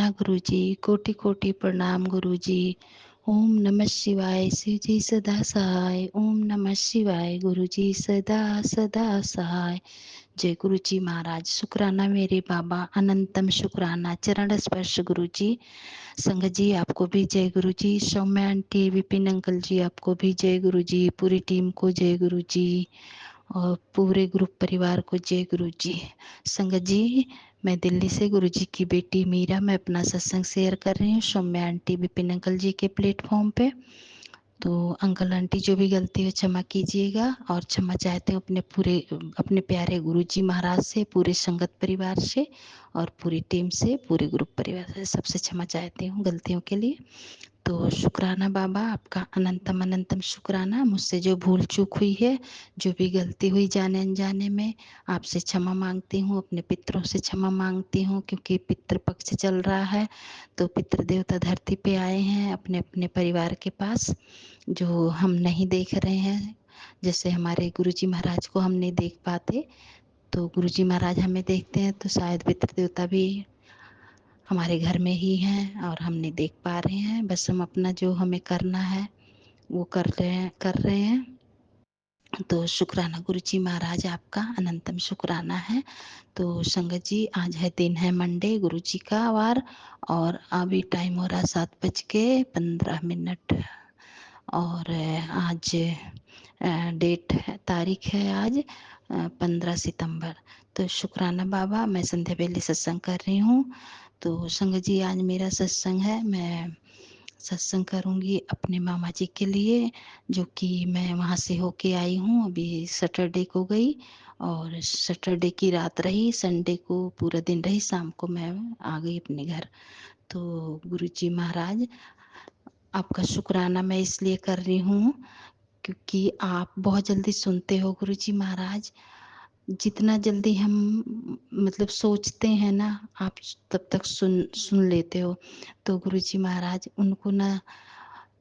गुरुजी, कोटि कोटि प्रणाम गुरुजी। ओम नमः शिवाय, शिव जी सदा सहाय। ओम नमः शिवाय, गुरुजी सदा सदा सहाय। जय गुरुजी महाराज। शुक्राना मेरे बाबा, अनंतम शुक्राना। चरण स्पर्श गुरुजी। संगत जी आपको भी जय गुरुजी। सौम्या आंटी, विपिन अंकल जी आपको भी जय गुरुजी। पूरी टीम को जय गुरुजी और पूरे ग्रुप परिवार को जय गुरुजी। संगत जी, मैं दिल्ली से गुरुजी की बेटी मीरा, मैं अपना सत्संग शेयर कर रही हूँ सौम्या आंटी, विपिन अंकल जी के प्लेटफॉर्म पे। तो अंकल आंटी जो भी गलती हो क्षमा कीजिएगा, और क्षमा चाहते हो अपने प्यारे गुरुजी महाराज से, पूरे संगत परिवार से और पूरी टीम से, पूरे ग्रुप परिवार से, सबसे क्षमा चाहती हूँ गलतियों के लिए। तो शुक्राना बाबा, आपका अनंतम अनंतम शुक्राना। मुझसे जो भूल चूक हुई है, जो भी गलती हुई जाने अनजाने में, आपसे क्षमा मांगती हूँ। अपने पितरों से क्षमा मांगती हूँ, क्योंकि पितृ पक्ष चल रहा है, तो पितृ देवता धरती पे आए हैं अपने अपने परिवार के पास, जो हम नहीं देख रहे हैं। जैसे हमारे गुरुजी महाराज को हम नहीं देख पाते, तो गुरुजी महाराज हमें देखते हैं, तो शायद पितृ देवता भी हमारे घर में ही हैं और हम नहीं देख पा रहे हैं। बस हम अपना जो हमें करना है वो कर रहे हैं। तो शुक्राना गुरुजी महाराज, आपका अनंतम शुक्राना है। तो संगत जी, आज है दिन है मंडे, गुरुजी का वार, और अभी टाइम हो रहा 7:15। और आज डेट है, तारीख है आज 15 सितंबर। तो शुक्राना बाबा, मैं संध्या बेली सत्संग कर रही हूँ। तो संगत जी, आज मेरा सत्संग है, मैं सत्संग करूँगी अपने मामा जी के लिए, जो कि मैं वहाँ से होके आई हूँ। अभी सैटरडे को गई, और सैटरडे की रात रही, संडे को पूरा दिन रही, शाम को मैं आ गई अपने घर। तो गुरुजी महाराज, आपका शुक्राना मैं इसलिए कर रही हूँ क्योंकि आप बहुत जल्दी सुनते हो गुरुजी महाराज। जितना जल्दी हम मतलब सोचते हैं ना, आप तब तक सुन सुन लेते हो। तो गुरुजी महाराज, उनको ना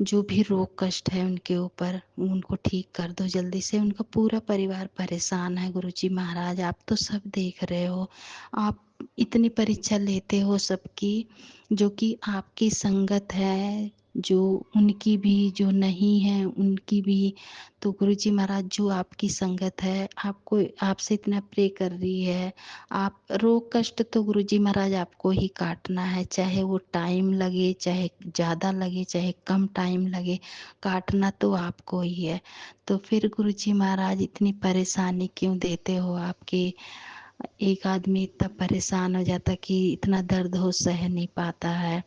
जो भी रोग कष्ट है उनके ऊपर, उनको ठीक कर दो जल्दी से। उनका पूरा परिवार परेशान है गुरुजी महाराज, आप तो सब देख रहे हो। आप इतनी परीक्षा लेते हो सबकी, जो कि आपकी संगत है, जो उनकी भी, जो नहीं है उनकी भी। तो गुरुजी महाराज, जो आपकी संगत है, आपको आपसे इतना प्रे कर रही है। आप रोग कष्ट तो गुरुजी महाराज आपको ही काटना है, चाहे वो टाइम लगे, चाहे ज़्यादा लगे, चाहे कम टाइम लगे, काटना तो आपको ही है। तो फिर गुरुजी महाराज इतनी परेशानी क्यों देते हो? आपके एक आदमी इतना परेशान हो जाता कि इतना दर्द हो सह नहीं पाता है।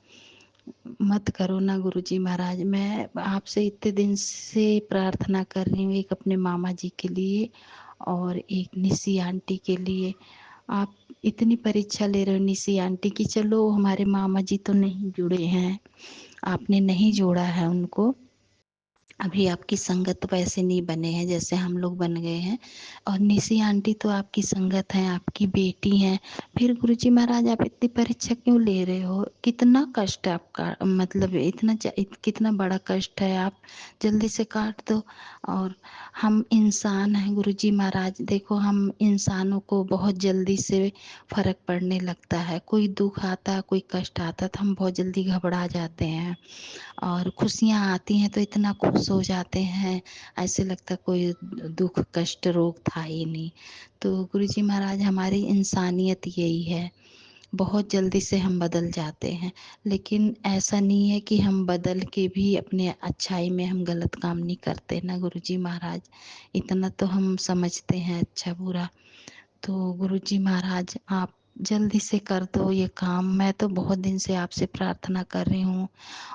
मत करो ना गुरुजी महाराज। मैं आपसे इतने दिन से प्रार्थना कर रही हूँ, एक अपने मामा जी के लिए और एक निशी आंटी के लिए। आप इतनी परीक्षा ले रहे हो निशी आंटी की, चलो हमारे मामा जी तो नहीं जुड़े हैं, आपने नहीं जोड़ा है उनको, अभी आपकी संगत वैसे नहीं बने हैं जैसे हम लोग बन गए हैं। और निशी आंटी तो आपकी संगत हैं, आपकी बेटी हैं। फिर गुरुजी महाराज, आप इतनी परीक्षा क्यों ले रहे हो? कितना कष्ट है आपका, मतलब कितना बड़ा कष्ट है, आप जल्दी से काट दो। और हम इंसान हैं गुरुजी महाराज, देखो हम इंसानों को बहुत जल्दी से फर्क पड़ने लगता है। कोई दुख आता, कोई कष्ट आता तो हम बहुत जल्दी घबरा जाते हैं, और खुशियाँ आती हैं तो इतना खुश हो जाते हैं, ऐसे लगता कोई दुख कष्ट रोग था ही नहीं। तो गुरुजी महाराज, हमारी इंसानियत यही है, बहुत जल्दी से हम बदल जाते हैं। लेकिन ऐसा नहीं है कि हम बदल के भी अपने अच्छाई में हम गलत काम नहीं करते ना गुरुजी महाराज, इतना तो हम समझते हैं अच्छा बुरा। तो गुरुजी महाराज, आप जल्दी से कर दो ये काम, मैं तो बहुत दिन से आपसे प्रार्थना कर रही हूँ।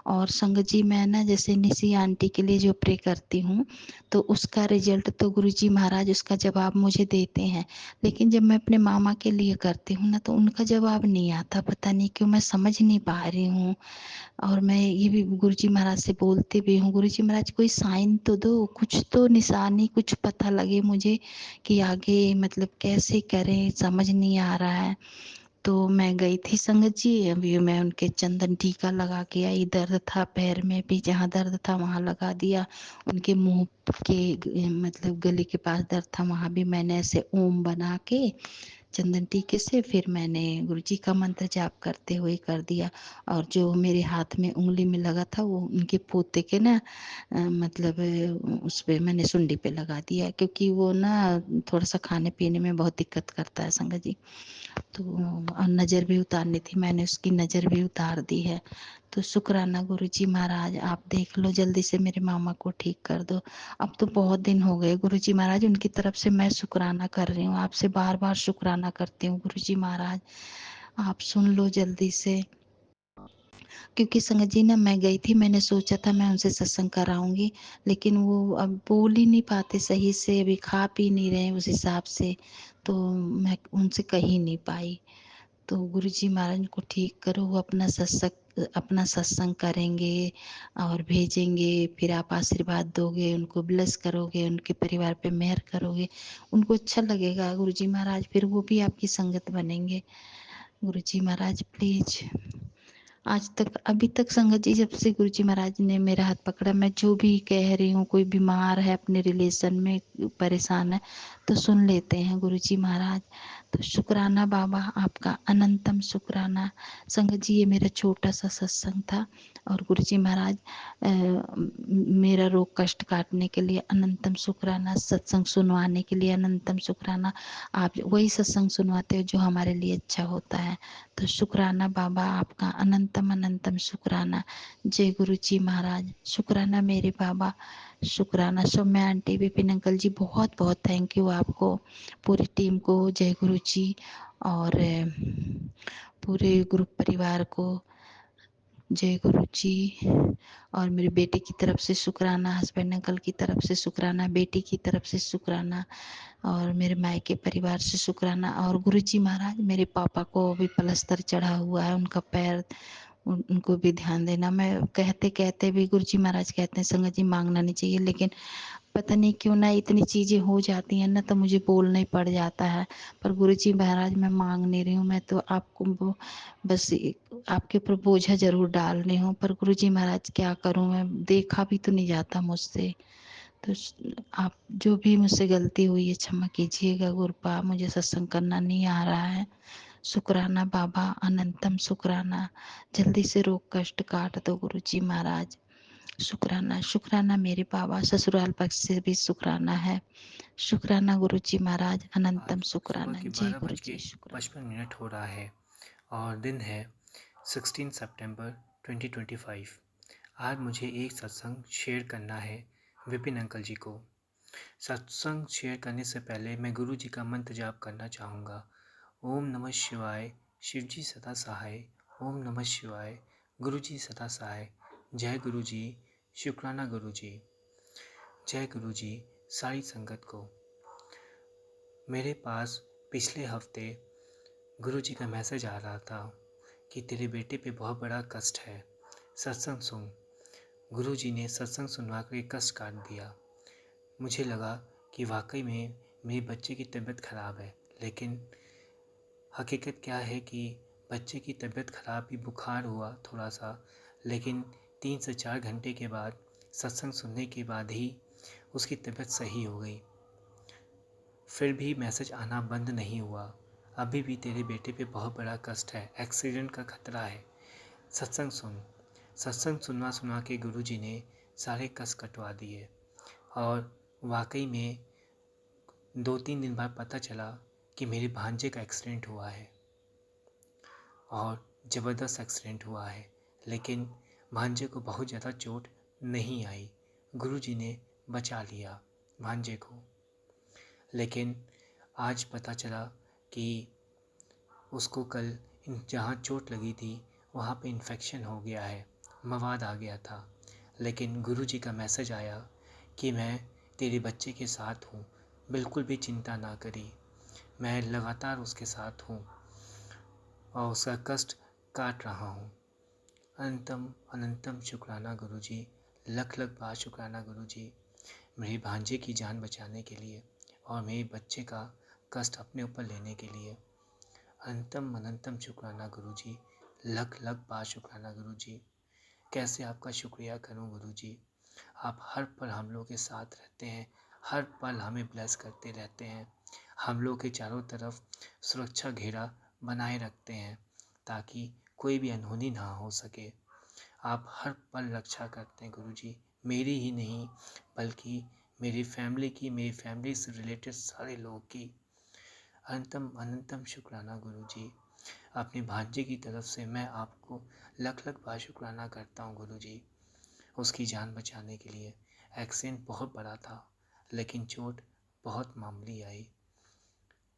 और संगत जी, मैं ना जैसे निशी आंटी के लिए जो प्रे करती हूँ, तो उसका रिजल्ट तो गुरुजी महाराज उसका जवाब मुझे देते हैं। लेकिन जब मैं अपने मामा के लिए करती हूँ ना, तो उनका जवाब नहीं आता, पता नहीं क्यों, मैं समझ नहीं पा रही हूँ। और मैं ये भी गुरुजी महाराज से बोलती भी हूँ, गुरुजी महाराज कोई साइन तो दो, कुछ तो निशानी, कुछ पता लगे मुझे कि आगे मतलब कैसे करें, समझ नहीं आ रहा है। तो मैं गई थी संगत जी, अभी मैं उनके चंदन टीका लगा के आई, दर्द था पैर में भी, जहाँ दर्द था वहाँ लगा दिया। उनके मुंह के मतलब गले के पास दर्द था, वहाँ भी मैंने ऐसे ओम बना के चंदन टीके से फिर मैंने गुरुजी का मंत्र जाप करते हुए कर दिया। और जो मेरे हाथ में उँगली में लगा था वो उनके पोते के ना मतलब उस पे मैंने सुंडी पे लगा दिया, क्योंकि वो ना थोड़ा-सा खाने-पीने में बहुत दिक्कत करता है संगत जी। तो और नज़र भी उतारनी थी, मैंने उसकी नज़र भी उतार दी है। तो शुक्राना गुरुजी महाराज, आप देख लो जल्दी से मेरे मामा को ठीक कर दो। अब तो बहुत दिन हो गए गुरुजी महाराज, उनकी तरफ से मैं शुक्राना कर रही हूँ, आपसे बार-बार शुक्राना करती हूँ गुरुजी महाराज, आप सुन लो जल्दी से। क्योंकि संगत जी ना मैं गई थी, मैंने सोचा था मैं उनसे सत्संग कराऊँगी, लेकिन वो अब बोल ही नहीं पाते सही से, अभी खा पी नहीं रहे उस हिसाब से, तो मैं उनसे कह ही नहीं पाई। तो गुरुजी महाराज को ठीक करो, वो अपना सत्संग करेंगे और भेजेंगे, फिर आप आशीर्वाद दोगे, उनको ब्लेस करोगे, उनके परिवार पे मेहर करोगे, उनको अच्छा लगेगा गुरुजी महाराज, फिर वो भी आपकी संगत बनेंगे। गुरुजी महाराज प्लीज़, आज तक अभी तक संगत जी जब से गुरुजी महाराज ने मेरा हाथ पकड़ा, मैं जो भी कह रही हूँ, कोई बीमार है अपने रिलेशन में परेशान है तो सुन लेते हैं गुरुजी महाराज। तो शुक्राना बाबा, आपका अनंतम शुक्राना। संगत जी ये मेरा छोटा सा सत्संग था और गुरुजी महाराज मेरा रोग कष्ट काटने के लिए अनंतम शुक्राना, सत्संग सुनवाने के लिए अनंतम शुक्राना। आप वही सत्संग सुनवाते हो जो हमारे लिए अच्छा होता है। तो शुक्राना बाबा, आपका अनंतम अनंतम शुक्राना। जय गुरु जी महाराज, शुक्राना मेरे बाबा, शुक्राना। सौम्या आंटी, विपिन अंकल जी, बहुत बहुत थैंक यू आपको, पूरी टीम को, जय गुरु जी, और पूरे ग्रुप परिवार को जय गुरु जी। और मेरे बेटे की तरफ से शुक्राना, हस्बैंड अंकल की तरफ से शुक्राना, बेटी की तरफ से शुक्राना, और मेरे मायके परिवार से शुक्राना। और गुरुजी महाराज मेरे पापा को भी प्लस्तर चढ़ा हुआ है, उनका पैर, उनको भी ध्यान देना। मैं कहते कहते भी गुरुजी महाराज कहते हैं संगत जी मांगना नहीं चाहिए, लेकिन पता नहीं क्यों ना इतनी चीज़ें हो जाती हैं ना तो मुझे बोलना ही पड़ जाता है। पर गुरुजी महाराज मैं मांग नहीं रही हूँ, मैं तो आपको वो बस आपके ऊपर बोझा ज़रूर डाल रही हूँ, पर गुरुजी महाराज क्या करूँ, मैं देखा भी तो नहीं जाता मुझसे। तो आप जो भी मुझसे गलती हुई है क्षमा कीजिएगा गुरुपा, मुझे सत्संग करना नहीं आ रहा है। शुक्राना बाबा, अनंतम शुक्राना, जल्दी से रोग कष्ट काट दो गुरुजी महाराज। शुक्राना, शुक्राना मेरे बाबा, ससुराल पक्ष से भी शुक्राना है। शुक्राना गुरुजी महाराज, अनंतम आज सुबह शुक्राना। के जय 12 बज के गुरुजी, शुक्राना। 55 हो रहा है और दिन है 16 सितंबर 2025। आज मुझे एक सत्संग शेयर करना है विपिन अंकल जी को। सत्संग शेयर करने से पहले मैं गुरु जी का मंत्र जाप करना चाहूँगा। ओम नमः शिवाय, शिव जी सदा सहाय। ओम नमः शिवाय, गुरु जी सदा सहाय। जय गुरु जी, शुक्राना गुरु जी। जय गुरु जी सारी संगत को। मेरे पास पिछले हफ्ते गुरु जी का मैसेज आ रहा था कि तेरे बेटे पे बहुत बड़ा कष्ट है, सत्संग सुन। गुरु जी ने सत्संग सुनवा कर कष्ट काट दिया। मुझे लगा कि वाकई में मेरे बच्चे की तबीयत ख़राब है, लेकिन हकीकत क्या है कि बच्चे की तबीयत ख़राब भी, बुखार हुआ थोड़ा सा, लेकिन 3 से 4 घंटे के बाद सत्संग सुनने के बाद ही उसकी तबीयत सही हो गई। फिर भी मैसेज आना बंद नहीं हुआ। अभी भी तेरे बेटे पे बहुत बड़ा कष्ट है, एक्सीडेंट का खतरा है, सत्संग सुन। सत्संग सुनवा सुना के गुरुजी ने सारे कष्ट कटवा दिए और वाकई में 2-3 दिन बाद पता चला कि मेरे भांजे का एक्सीडेंट हुआ है और ज़बरदस्त एक्सीडेंट हुआ है, लेकिन भांजे को बहुत ज़्यादा चोट नहीं आई। गुरुजी ने बचा लिया भांजे को। लेकिन आज पता चला कि उसको कल जहाँ चोट लगी थी वहाँ पे इन्फेक्शन हो गया है, मवाद आ गया था। लेकिन गुरुजी का मैसेज आया कि मैं तेरे बच्चे के साथ हूँ, बिल्कुल भी चिंता ना करी, मैं लगातार उसके साथ हूँ और उसका कष्ट काट रहा हूँ। अनंतम अनंतम शुक्राना गुरुजी, लख लख बार शुक्राना गुरुजी, मेरे भांजे की जान बचाने के लिए और मेरे बच्चे का कष्ट अपने ऊपर लेने के लिए। अनंतम अनंतम शुक्राना गुरुजी, लख लख बार शुक्राना गुरुजी। कैसे आपका शुक्रिया करूं गुरुजी, आप हर पल हम लोग के साथ रहते हैं, हर पल हमें ब्लेस करते रहते हैं। हम लोग के चारों तरफ सुरक्षा घेरा बनाए रखते हैं ताकि कोई भी अनहोनी ना हो सके। आप हर पल रक्षा करते हैं गुरुजी, मेरी ही नहीं बल्कि मेरी फैमिली की, मेरी फैमिली से रिलेटेड सारे लोगों की। अनंतम अनंतम शुक्राना गुरुजी। अपने भांजे की तरफ से मैं आपको लख लख बार शुक्राना करता हूँ गुरुजी, उसकी जान बचाने के लिए। एक्सीडेंट बहुत बड़ा था लेकिन चोट बहुत मामूली आई।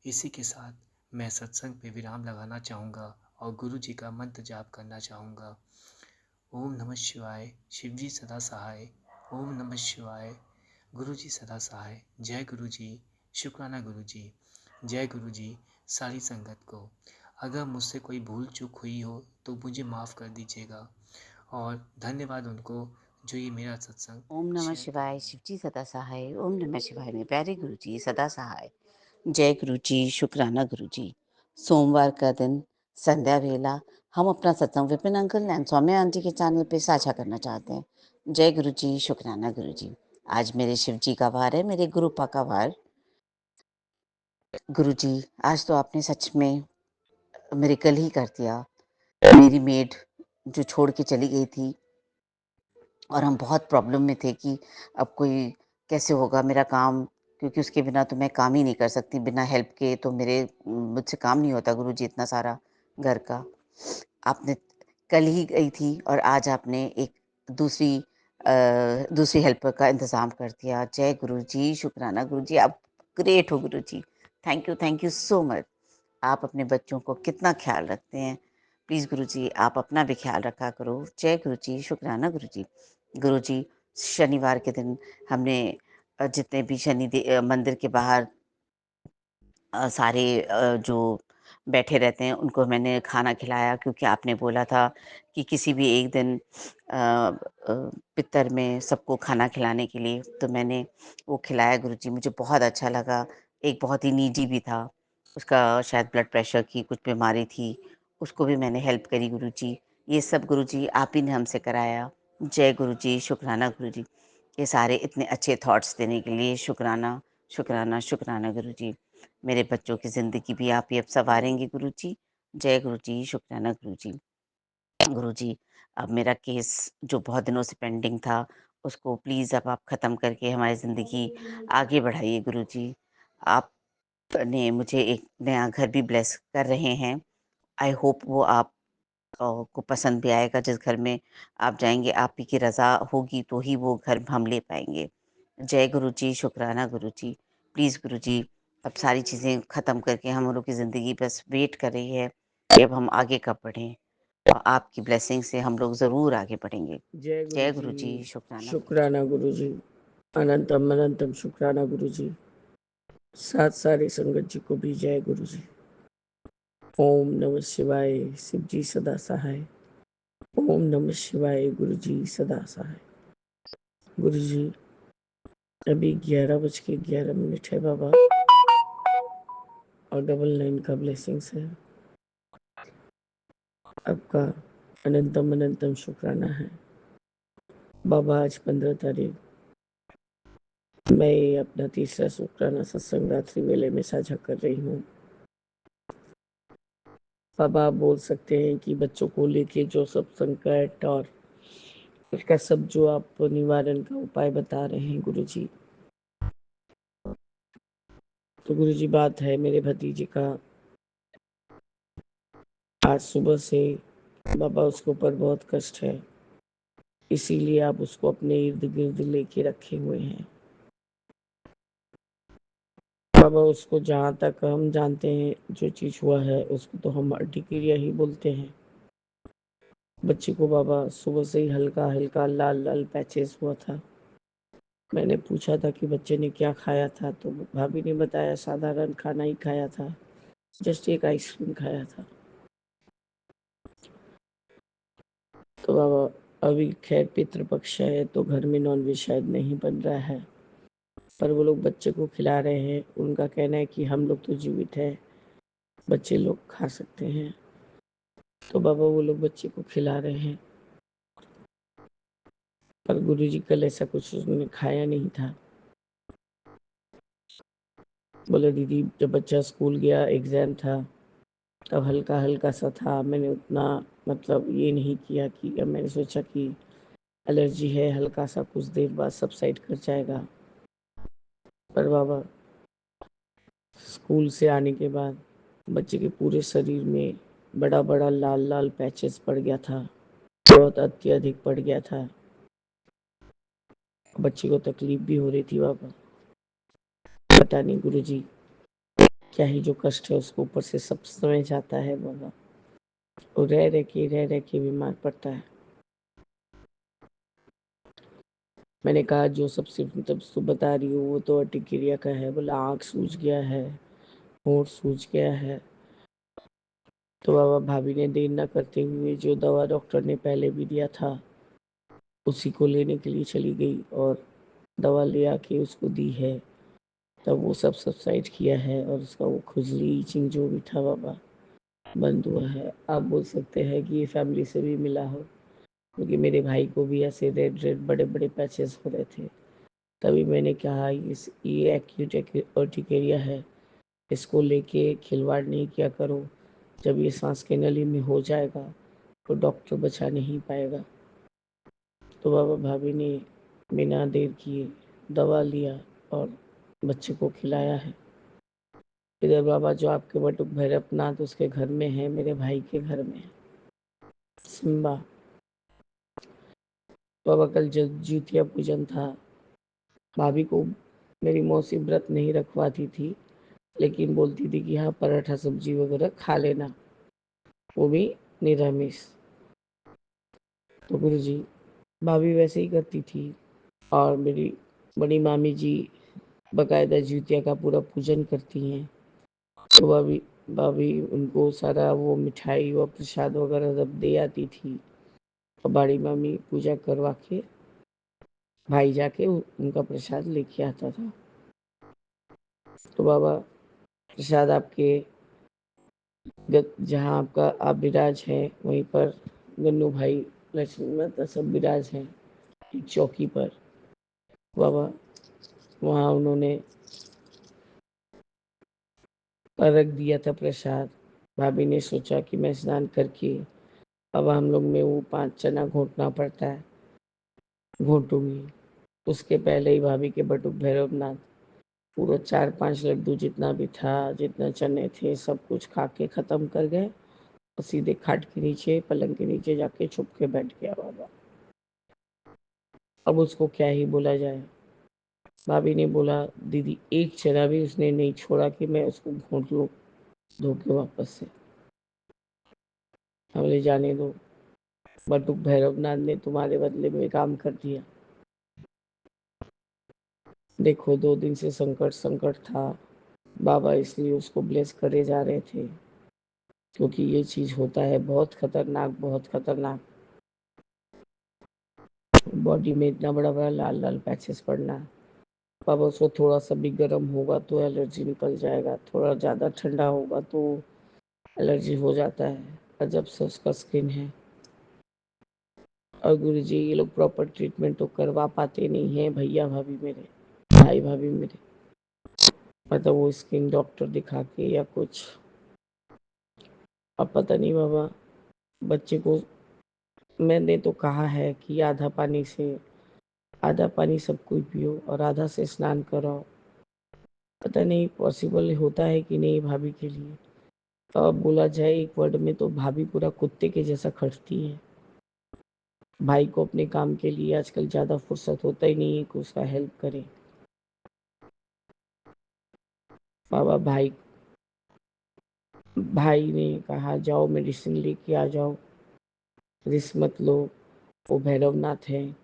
इसी के साथ मैं सत्संग पे विराम लगाना चाहूँगा और गुरु जी का मंत्र जाप करना चाहूँगा। ओम नमः शिवाय, शिवजी सदा सहाय। ओम नमः शिवाय, गुरु जी सदा सहाय। जय गुरु जी, शुक्राना गुरु जी। जय गुरु जी सारी संगत को। अगर मुझसे कोई भूल चूक हुई हो तो मुझे माफ़ कर दीजिएगा और धन्यवाद उनको जो ये मेरा सत्संग ओम नमः शेयर कर शिवाय, रहे हैं। शिवजी सदा सहाय। ओम नमः शिवाय में प्यारे गुरु जी सदा सहाय। जय गुरु जी, शुक्राना गुरु जी। सोमवार का दिन, संध्या वेला, हम अपना सत्संग Vipin uncle and Saumya aunty के चैनल पे साझा करना चाहते हैं। जय गुरु जी, शुक्राना गुरु जी। आज मेरे शिव जी का वार है, मेरे गुरुपा का वार। गुरु जी, आज तो आपने सच में मिरेकल ही कर दिया। मेरी मेड जो छोड़ के चली गई थी और हम बहुत प्रॉब्लम में थे कि अब कोई कैसे होगा मेरा काम, क्योंकि उसके बिना तो मैं काम ही नहीं कर सकती, बिना हेल्प के तो मुझसे काम नहीं होता गुरुजी, इतना सारा घर का। आपने कल ही गई थी और आज आपने एक दूसरी दूसरी हेल्पर का इंतज़ाम कर दिया। जय गुरु जी, शुक्राना गुरु जी, आप ग्रेट हो गुरु जी। Thank you so much. आप अपने बच्चों को कितना ख्याल रखते हैं। प्लीज़ गुरु जी, आप अपना भी ख्याल रखा करो। जय गुरु जी, शुक्राना गुरु जी। गुरु जी, शनिवार के दिन हमने जितने भी मंदिर के बाहर सारे जो बैठे रहते हैं उनको मैंने खाना खिलाया, क्योंकि आपने बोला था कि किसी भी एक दिन पितर में सबको खाना खिलाने के लिए, तो मैंने वो खिलाया गुरुजी, मुझे बहुत अच्छा लगा। एक बहुत ही नीडी भी था, उसका शायद ब्लड प्रेशर की कुछ बीमारी थी, उसको भी मैंने हेल्प करी गुरुजी। ये सब गुरुजी आप ही ने हमसे कराया। जय गुरुजी, शुक्राना गुरुजी। ये सारे इतने अच्छे थॉट्स देने के लिए शुक्राना, शुक्राना, शुक्राना गुरुजी। मेरे बच्चों की ज़िंदगी भी आप ही अब सँवारेंगे गुरुजी। जय गुरुजी, शुक्राना गुरुजी। गुरुजी, अब मेरा केस जो बहुत दिनों से पेंडिंग था, उसको प्लीज़ अब आप ख़त्म करके हमारी ज़िंदगी आगे बढ़ाइए गुरुजी। आपने मुझे एक नया घर भी ब्लेस कर रहे हैं। आई होप वो आप को पसंद भी आएगा। जिस घर में आप जाएँगे, आप ही की रज़ा होगी तो ही वो घर हम ले पाएँगे। जय गुरु जी, शुक्राना गुरु जी। प्लीज़ गुरु जी, अब सारी चीज़ें ख़त्म करके हम लोग की ज़िंदगी बस वेट कर रही है कि अब हम आगे कब बढ़ें, और आपकी ब्लेसिंग से हम लोग ज़रूर आगे बढ़ेंगे। जय गुरु जय जी, गुरु जी, शुक्राना गुरु जी। शुक्राना गुरु जी, अनंतम अनंतम शुक्राना गुरु जी। साथ सारी संगत जी को भी जय गुरु जी। ओम नमः शिवाय, शिव जी सदा सहाय। ओम नमः शिवाय, गुरु जी सदा सहाय। गुरु जी, अभी 11:11 है बाबा, और 99 का ब्लेसिंग्स है। आपका अनंतम अनंतम शुक्राना है बाबा। आज 15 तारीख, मैं अपना तीसरा शुक्राना सत्संग रात्रि वेले में साझा कर रही हूँ। बाबा, आप बोल सकते हैं कि बच्चों को लेके जो सब संकट और उसका सब जो आप निवारण का उपाय बता रहे हैं गुरु जी, तो गुरु जी बात है मेरे भतीजे का, आज सुबह से बाबा उसके ऊपर बहुत कष्ट है, इसीलिए आप उसको अपने इर्द गिर्द लेके रखे हुए हैं। बाबा, उसको जहाँ तक हम जानते हैं जो चीज़ हुआ है उसको तो हम अर्टिकेरिया ही बोलते हैं। बच्चे को बाबा सुबह से ही हल्का हल्का लाल लाल पैचेस हुआ था। मैंने पूछा था कि बच्चे ने क्या खाया था, तो भाभी ने बताया साधारण खाना ही खाया था, जस्ट एक आइसक्रीम खाया था। तो बाबा अभी खैर पितृपक्ष है तो घर में नॉनवेज शायद नहीं बन रहा है, पर वो लोग बच्चे को खिला रहे हैं। उनका कहना है कि हम लोग तो जीवित है, बच्चे लोग खा सकते हैं। तो बाबा वो लोग बच्चे को खिला रहे हैं, पर गुरुजी कल ऐसा कुछ उन्होंने खाया नहीं था। बोले दीदी जब बच्चा स्कूल गया एग्ज़ाम था तब हल्का-हल्का सा था, मैंने उतना मतलब ये नहीं किया कि अब मैंने सोचा कि एलर्जी है, हल्का सा कुछ देर बाद सबसाइड कर जाएगा। पर बाबा स्कूल से आने के बाद बच्चे के पूरे शरीर में बड़ा-बड़ा लाल-लाल पैचेस पड़ गया था, बहुत अत्यधिक पड़ गया था। बच्चे को तकलीफ भी हो रही थी बाबा। पता नहीं गुरुजी क्या ही जो कष्ट है उसको ऊपर से सब समझ जाता है बाबा। वो रह के बीमार पड़ता है। मैंने कहा जो सब सिम्पटम्स तू बता रही हो वो तो अर्टिकेरिया का है। बोला आँख सूज गया है, होंठ सूज गया है। तो बाबा भाभी ने देर न करते हुए जो दवा डॉक्टर ने पहले भी दिया था उसी को लेने के लिए चली गई और दवा ले आके उसको दी है। तब वो सब सबसाइड किया है और उसका वो खुजली ईचिंग जो भी था बाबा बंद हुआ है। आप बोल सकते हैं कि ये फैमिली से भी मिला हो, क्योंकि मेरे भाई को भी ऐसे रेड रेड बड़े बड़े पैचेस हो रहे थे। तभी मैंने कहा ये एक्यूट अर्टिकेरिया है, इसको लेके खिलवाड़ नहीं किया करो। जब ये सांस के नली में हो जाएगा तो डॉक्टर बचा नहीं पाएगा। तो बाबा भाभी ने बिना देर किए दवा लिया और बच्चे को खिलाया है। इधर बाबा जो आपके बटुक भैरवनाथ उसके घर में है, मेरे भाई के घर में है सिम्बा। बाबा कल जितिया पूजन था। भाभी को मेरी मौसी व्रत नहीं रखवाती थी, लेकिन बोलती थी कि हाँ पराठा सब्जी वगैरह खा लेना, वो भी निरामिष। तो गुरु जी भाभी वैसे ही करती थी और मेरी बड़ी मामी जी बकायदा जितिया का पूरा पूजन करती हैं। तो भाभी भाभी उनको सारा वो मिठाई व प्रसाद वगैरह सब दे आती थी और बड़ी मामी पूजा करवा के भाई जाके उनका प्रसाद लेके आता था। तो बाबा प्रसाद आपके जहाँ आपका आप विराज है वहीं पर गन्नू भाई लक्ष्मी माता सब विराज हैं एक चौकी पर। बाबा वहाँ उन्होंने रख दिया था प्रसाद। भाभी ने सोचा कि मैं स्नान करके अब हम लोग में वो 5 चना घोटना पड़ता है, घोटूंगी। उसके पहले ही भाभी के बटुक भैरवनाथ पूरा 4-5 लड्डू जितना भी था, जितना चने थे, सब कुछ खा के खत्म कर गए और सीधे खाट के नीचे पलंग के नीचे जाके छुप के बैठ गया बाबा। अब उसको क्या ही बोला जाए। भाभी ने बोला दीदी एक चना भी उसने नहीं छोड़ा कि मैं उसको घोंट लूँ धो के वापस से। हमने जाने दो, बटुक भैरवनाथ ने तुम्हारे बदले में काम कर दिया। देखो 2 दिन से संकट संकट था बाबा, इसलिए उसको ब्लेस करे जा रहे थे, क्योंकि ये चीज होता है बहुत खतरनाक, बहुत खतरनाक। बॉडी में इतना बड़ा बड़ा लाल लाल पैचेस पड़ना। बाबा उसको थोड़ा सा भी गर्म होगा तो एलर्जी निकल जाएगा, थोड़ा ज़्यादा ठंडा होगा तो एलर्जी हो जाता है। अजब से उसका स्किन है। और गुरु जी ये लोग प्रॉपर ट्रीटमेंट तो करवा पाते नहीं हैं भैया भाभी मेरे, भाई भाभी मेरे। मतलब वो स्किन डॉक्टर दिखा के या कुछ, अब पता नहीं बाबा। बच्चे को मैंने तो कहा है कि आधा पानी सबको पियो और आधा से स्नान कराओ। पता नहीं पॉसिबल होता है कि नहीं भाभी के लिए। तो अब बोला जाए एक वर्ड में तो भाभी पूरा कुत्ते के जैसा खटती है। भाई को अपने काम के लिए आजकल ज़्यादा फुर्सत होता ही नहीं है कि उसका हेल्प करे। बाबा भाई ने कहा जाओ मेडिसिन लेके आ जाओ, रिस्क मत लो, वो भैरवनाथ है,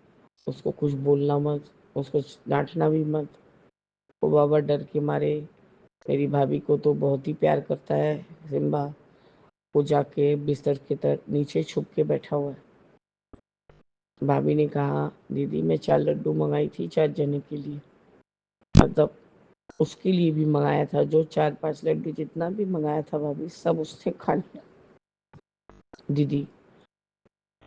उसको कुछ बोलना मत, उसको डांटना भी मत। वो बाबा डर के मारे, मेरी भाभी को तो बहुत ही प्यार करता है सिम्बा, वो जाके बिस्तर के नीचे छुप के बैठा हुआ है। भाभी ने कहा दीदी मैं 4 लड्डू मंगाई थी 4 जने के लिए, मतलब उसके लिए भी मंगाया था, जो 4-5 लड्डू जितना भी मंगाया था भाभी सब उसने खा लिया। दीदी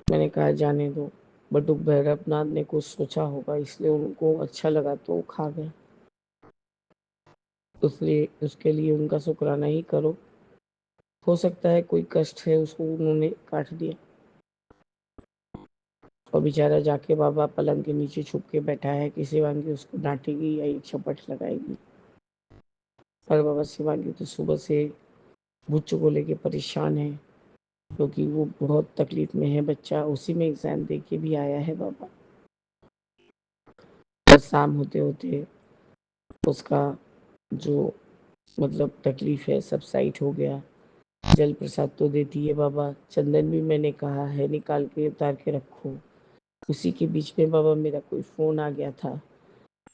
मैंने कहा जाने दो, बटुक भैरवनाथ ने कुछ सोचा होगा इसलिए उनको अच्छा लगा तो वो खा गए। उसलिए उसके लिए उनका शुक्राना ही करो। हो सकता है कोई कष्ट है उसको उन्होंने काट दिया, और बेचारा जाके बाबा पलंग के नीचे छुप के बैठा है कि शिवांगी उसको डांटेगी या एक चपट लगाएगी। पर बाबा शिवांगी तो सुबह से बुच्चों को लेके परेशान है, क्योंकि वो बहुत तकलीफ में है बच्चा, उसी में एग्जाम दे के भी आया है बाबा। और शाम होते होते उसका जो मतलब तकलीफ है सब साइड हो गया। जल प्रसाद तो देती है बाबा, चंदन भी मैंने कहा है निकाल के उतार के रखो। उसी के बीच में बाबा मेरा कोई फ़ोन आ गया था,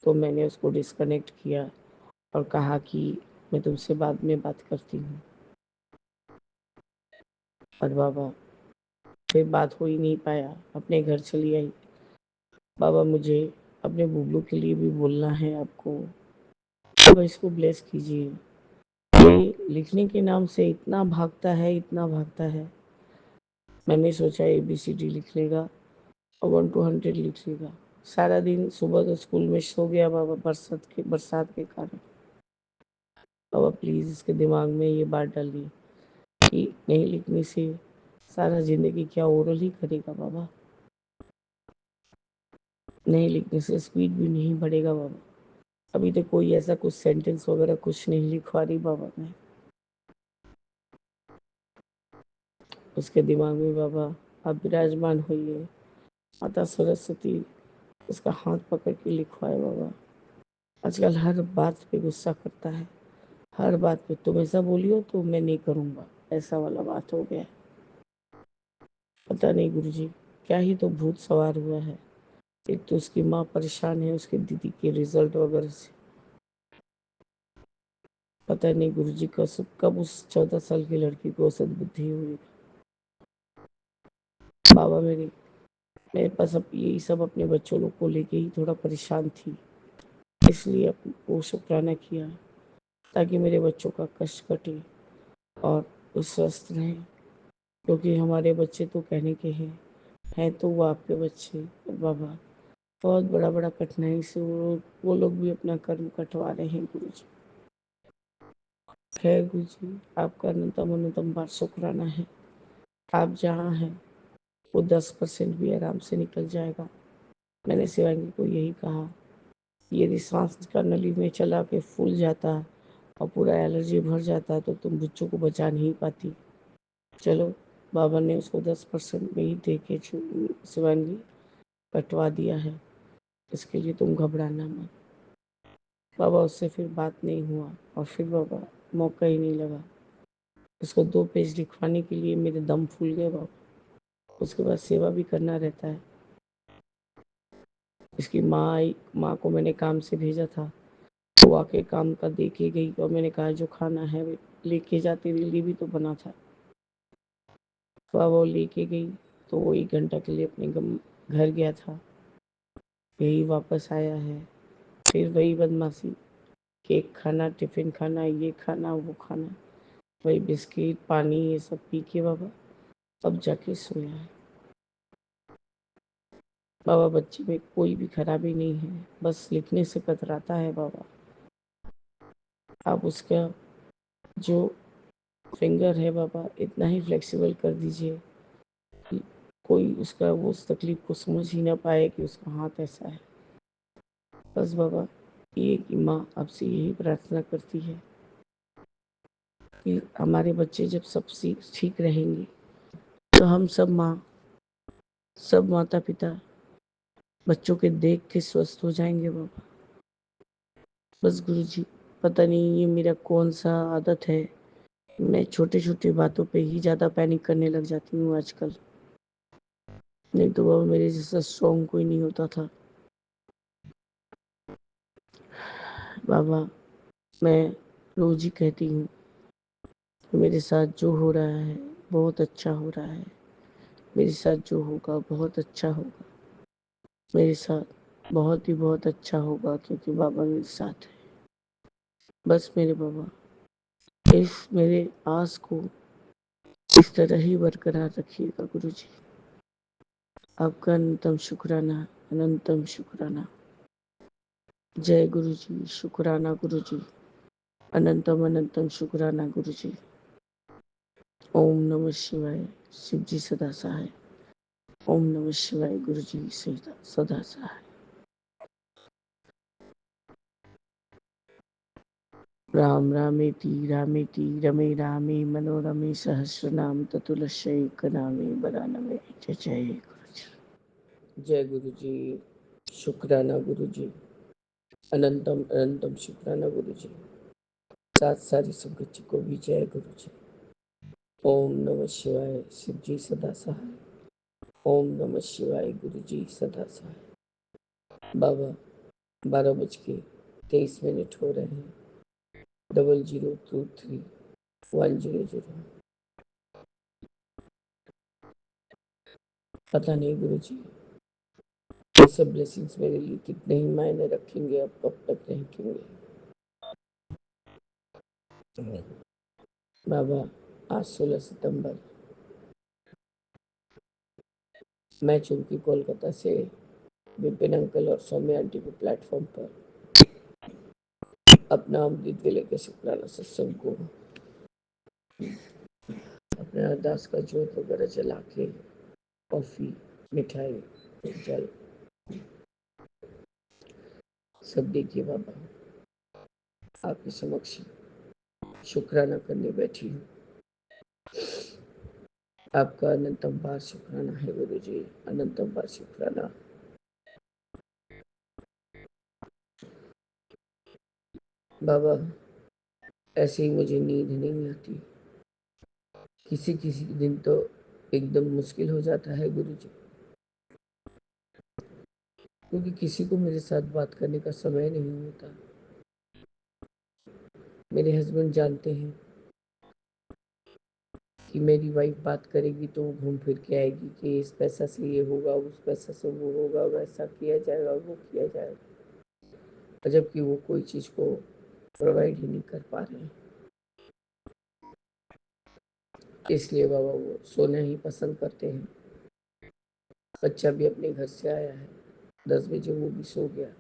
तो मैंने उसको डिस्कनेक्ट किया और कहा कि मैं तुमसे बाद में बात करती हूँ। और बाबा फिर बात हो ही नहीं पाया, अपने घर चली आई। बाबा मुझे अपने बुबलू के लिए भी बोलना है आपको, बाबा इसको ब्लेस कीजिए। ये लिखने के नाम से इतना भागता है, इतना भागता है। मैंने सोचा ABCD लिख लेगा और 1 to 100 लिख लेगा। सारा दिन सुबह तो स्कूल में सो गया बाबा, बरसात के कारण। बाबा प्लीज़ इसके दिमाग में ये बात डालिए कि नहीं लिखने से सारा ज़िंदगी क्या ओरल ही करेगा बाबा। नहीं लिखने से स्पीड भी नहीं बढ़ेगा बाबा। अभी तो कोई ऐसा कुछ सेंटेंस वगैरह कुछ नहीं लिखवा रही बाबा मैं। उसके दिमाग में बाबा आप विराजमान होइए, माता सरस्वती उसका हाथ पकड़ के लिखवाए बाबा। आजकल हर बात पे गुस्सा करता है, हर बात पे तुम ऐसा बोलियो तो मैं नहीं करूँगा, ऐसा वाला बात हो गया है। पता नहीं गुरुजी क्या ही तो भूत सवार हुआ है। एक तो उसकी माँ परेशान है उसके दीदी के रिजल्ट वगैरह से। पता नहीं गुरुजी कब उस 14 साल की लड़की को सद्बुद्धि हुई। बाबा मेरे पास अब यही सब अपने बच्चों लोग को लेके ही थोड़ा परेशान थी, इसलिए आपको शुक्राना किया ताकि मेरे बच्चों का कष्ट कटे और वो स्वस्थ रहें। क्योंकि हमारे बच्चे तो कहने के हैं तो वो आपके बच्चे। बाबा बहुत बड़ा कठिनाई से वो लोग भी अपना कर्म कटवा रहे हैं गुरुजी। खैर गुरुजी आपका अनंतम बार शुक्राना है। आप जहाँ हैं वो 10% भी आराम से निकल जाएगा। मैंने शिवांगी को यही कहा, यदि सांस का नली में चला के फूल जाता और पूरा एलर्जी भर जाता तो तुम बच्चों को बचा नहीं पाती। चलो बाबा ने उसको 10% में ही दे के शिवांगी कटवा दिया है, इसके लिए तुम घबराना मत। बाबा उससे फिर बात नहीं हुआ और फिर बाबा मौका ही नहीं लगा। उसको 2 पेज लिखवाने के लिए मेरे दम फूल गए बाबा। उसके बाद सेवा भी करना रहता है। इसकी माँ आई, माँ को मैंने काम से भेजा था, वो आके काम का दे के गई और मैंने कहा जो खाना है लेके जाते लिए भी तो बना था। तो वो लेके गई तो वो 1 घंटा के लिए अपने घर गया था, यही वापस आया है। फिर वही बदमाशी, केक खाना, टिफिन खाना, ये खाना वो खाना, वही बिस्किट पानी ये सब पी के बाबा अब जाके सोया है। बाबा बच्चे में कोई भी खराबी नहीं है, बस लिखने से कतराता है बाबा। आप उसका जो फिंगर है बाबा इतना ही फ्लेक्सिबल कर दीजिए कि कोई उसका वो उस तकलीफ को समझ ही ना पाए कि उसका हाथ ऐसा है। बस बाबा ये कि माँ आपसे यही प्रार्थना करती है कि हमारे बच्चे जब सब ठीक रहेंगे तो हम सब माता पिता बच्चों के देख के स्वस्थ हो जाएंगे बाबा। बस गुरुजी पता नहीं ये मेरा कौन सा आदत है, मैं छोटी छोटी बातों पे ही ज़्यादा पैनिक करने लग जाती हूँ आजकल। नहीं तो बाबा मेरे जैसा स्ट्रॉन्ग कोई नहीं होता था। बाबा मैं रोज ही कहती हूँ मेरे साथ जो हो रहा है बहुत अच्छा हो रहा है, मेरे साथ जो होगा बहुत अच्छा होगा, मेरे साथ बहुत अच्छा होगा क्योंकि बाबा मेरे साथ है। बस मेरे बाबा इस मेरे आस को इस तरह ही बरकरार रखिएगा गुरुजी। आपका अनंतम शुक्राना। जय गुरुजी, शुक्राना गुरुजी। अनंतम अनंतम शुक्राना गुरु जी। ओम नमः शिवाय। शिव जी सदा सहाय। ओम नमः शिवाय। गुरु जी सदा सहाय। राम रामेति रामेति रमे रामे मनोरमे सहस्रनाम ततुलस्य एक नामे बरानमे। जय जय गुरु जी। जय गुरु जी। शुक्राना गुरु जी। अनंतम अनंतम शुक्राना गुरु जी। सात सारी संगत जी को भी जय गुरु जी। ओम नमः शिवाय। शिव जी सदा सहाय। ओम नमः शिवाय। गुरु जी सदा सहाय। बाबा 12:23 हो रहे हैं। 0023 100। पता नहीं गुरु जी ये सब ब्लेसिंग्स मेरे लिए कितने ही मायने रखेंगे, अब कब तक रहेंगे। बाबा आज 16 सितंबर मैं चूंकि कोलकाता से विपिन अंकल और सौम्या आंटी के प्लेटफॉर्म पर अपना अमृत वेले के शुक्राना सत्संग को अपने अरदास का जोत वगैरह जला के कॉफी मिठाई जल सब देखिए बाबा आपके समक्ष शुक्राना करने बैठी हूँ। आपका अनंतम बार शुक्राना है गुरु जी। अनंतम बार शुक्राना। बाबा ऐसे ही मुझे नींद नहीं आती। किसी किसी दिन तो एकदम मुश्किल हो जाता है गुरु जी, क्योंकि किसी को मेरे साथ बात करने का समय नहीं होता। मेरे हस्बैंड जानते हैं कि मेरी वाइफ बात करेगी तो वो घूम फिर के आएगी कि इस पैसा से ये होगा, उस पैसा से वो होगा, वैसा किया जाएगा, वो किया जाएगा, जबकि वो कोई चीज़ को प्रोवाइड ही नहीं कर पा रहे हैं। इसलिए बाबा वो सोना ही पसंद करते हैं। बच्चा भी अपने घर से आया है, 10 बजे वो भी सो गया।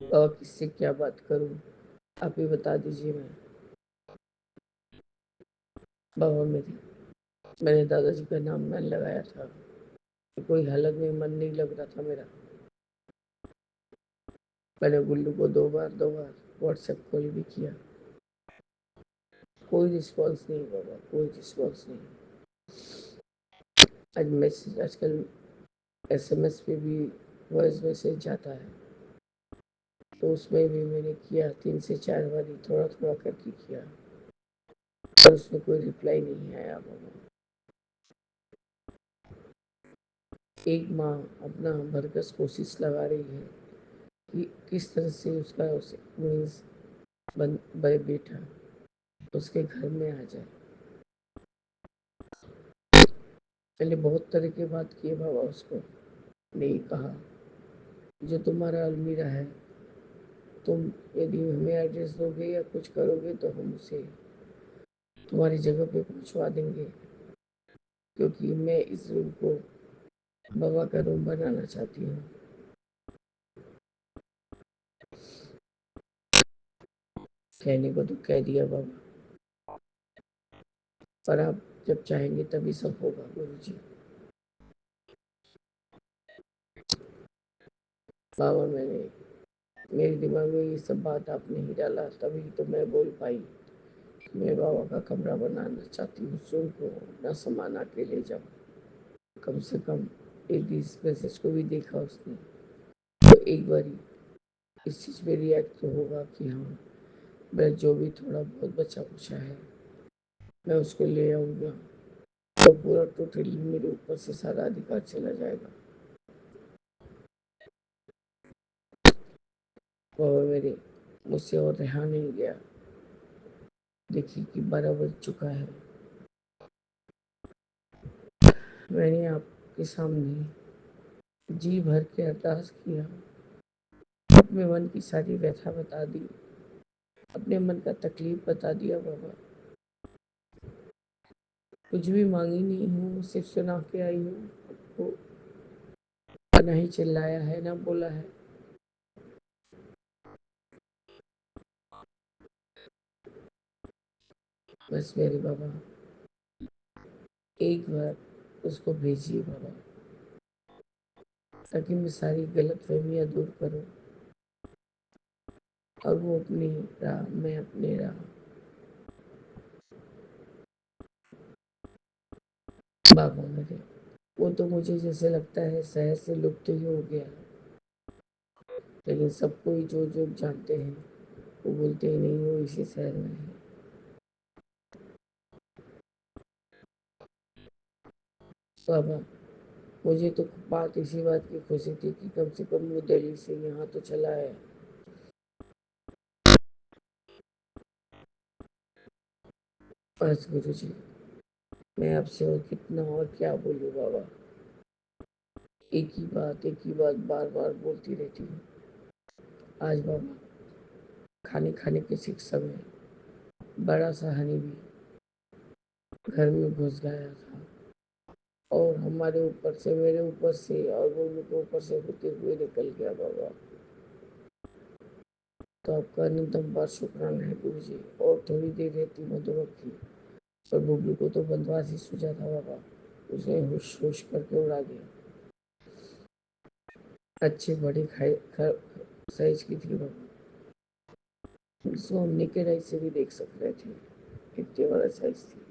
बाबा किससे क्या बात करूं, आप ही बता दीजिए। बाबा मैंने दादाजी का नाम मैंने लगाया था, कोई हालत में मन नहीं लग रहा था मेरा। मैंने गुल्लू को दो बार व्हाट्सएप कॉल भी किया, कोई रिस्पॉन्स नहीं बाबा, कोई रिस्पॉन्स नहीं। आज मैसेज आजकल SMS पे भी वॉइस मैसेज जाता है, तो उसमें भी मैंने किया 3 से 4 बार थोड़ा थोड़ा करके किया, पर उसमें कोई रिप्लाई नहीं आया बाबा। एक माँ अपना भरकस कोशिश लगा रही है कि किस तरह से उसका मीन्स बेटा उसके घर में आ जाए। पहले बहुत तरह की बात किए बाबा, उसको नहीं कहा जो तुम्हारा अलमीरा है तुम यदि हमें एड्रेस दोगे या कुछ करोगे तो हम उसे तुम्हारी जगह पे पहुंचवा देंगे, क्योंकि मैं इस रूम को बाबा का रूम बनाना चाहती हूँ। कहने को तो कह दिया बाबा, पर आप जब चाहेंगे तभी सब होगा गुरु जी। बाबा मेरे दिमाग में ये सब बात आपने ही डाला, तभी तो मैं बोल पाई। मैं बाबा का कमरा बनाना चाहती हूँ, सून को ना सामान के ले जाऊँ। कम से कम एक इस मैसेज को भी देखा उसने तो एक बार इस चीज़ पे रिएक्ट तो होगा कि हाँ मैं जो भी थोड़ा बहुत बचा कुचा है मैं उसको ले आऊँगा, तो पूरा टोटली मेरे ऊपर से सारा अधिकार चला जाएगा। बाबा मेरे मुझसे और रहा नहीं गया। देखिए कि 12 बज चुका है। मैंने आपके सामने जी भर के अरदास किया, अपने मन की सारी व्यथा बता दी, अपने मन का तकलीफ बता दिया बाबा। कुछ भी मांगी नहीं हूँ, सिर्फ सुना के आई हूँ आपको। ना ही चिल्लाया है ना बोला है। बस मेरे बाबा एक बार उसको भेजिए बाबा, ताकि मैं सारी गलतफहमियाँ दूर करूँ और वो अपनी राह, मैं अपनी राह। बाबा मेरे, वो तो मुझे जैसे लगता है शहर से लुप्त ही हो गया है, लेकिन सब कोई जो जो जानते हैं वो बोलते ही नहीं वो इसी शहर में है। बाबा मुझे तो बात इसी बात की खुशी थी कि कम से कम वो दिल्ली से यहाँ तो चला है। बस गुरु जी, मैं आपसे और कितना और क्या बोलूँ बाबा, एक ही बात बार बार बोलती रहती हूँ। आज बाबा खाने खाने के शिक्षा में बड़ा सा हनी भी घर में घुस गया था और हमारे ऊपर से, मेरे ऊपर से और वो मेरे ऊपर से होते हुए निकल गया बाबा। तो आपका अनंतम बार शुक्राना है गुरु जी। और थोड़ी देर रहती मधुमक्खी, पर बुबलू को तो बंदवास ही सूझा था बाबा, उसे हुश हुश करके उड़ा दिया। अच्छे बड़े साइज की थी बाबा, उसको हम नेकेड आई से भी देख सक रहे थे, इतने बड़ा साइज थी।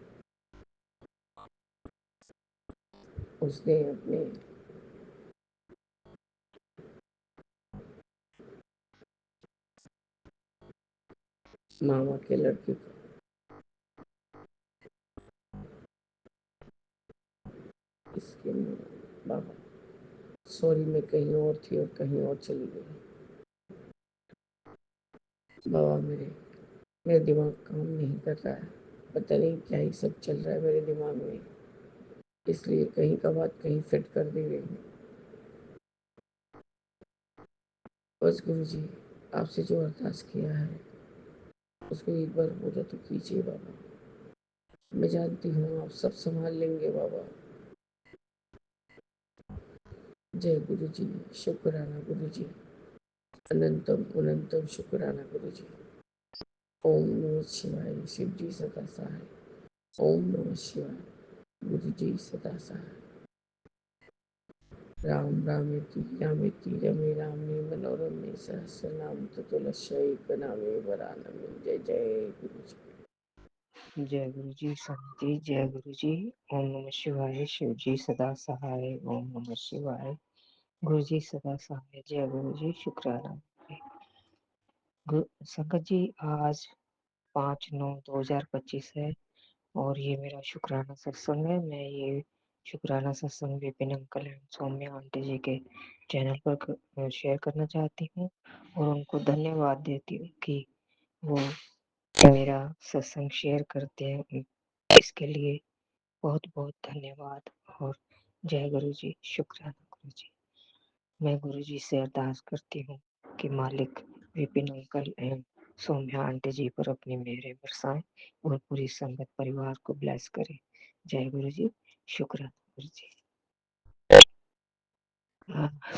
उसने अपने मामा के लड़के को, इसके बाबा सॉरी, मैं कहीं और थी और कहीं और चली गई। बाबा मेरे दिमाग काम नहीं कर रहा है, पता नहीं क्या ही सब चल रहा है मेरे दिमाग में, इसलिए कहीं का बात कहीं फिट कर दे रही हूँ। बस गुरु जी, आपसे जो अरदास किया है उसको एक बार पूरा तो कीजिए बाबा। मैं जानती हूँ आप सब संभाल लेंगे बाबा। जय गुरु जी, शुक्राना गुरु जी, अनंतम अनंतम शुक्राना गुरु जी। ओम नमः शिवाय, शिव जी सदा सहाय। ओम नमः शिवाय, गुरु जी सदा सहाय। राम रामेति रामेति रमे रामे मनोरमे सहस्रनाम ततुलस्य नामे वरानमे। जय जय गुरु जी। जय गुरु जी शांति। जय गुरु जी। ओम नमः शिवाय। शिव जी सदा सहाय। ओम नमः शिवाय। गुरु जी सदा सहाय। जय गुरु जी। शुक्राना संगत जी। आज 5/9/2025 है और ये मेरा शुक्राना सत्संग है। मैं ये शुक्राना सत्संग Vipin uncle and Saumya aunty ji के चैनल पर शेयर करना चाहती हूँ और उनको धन्यवाद देती हूँ कि वो मेरा सत्संग शेयर करते हैं। इसके लिए बहुत बहुत धन्यवाद और जय गुरु जी। शुक्राना गुरु जी। मैं गुरु जी से अरदास करती हूँ कि मालिक विपिन अंकल एवं सौम्या आंटी जी पर अपनी मेहर बरसाएं और पूरी संगत परिवार को ब्लेस करें। जय गुरु जी। शुक्राना गुरु जी।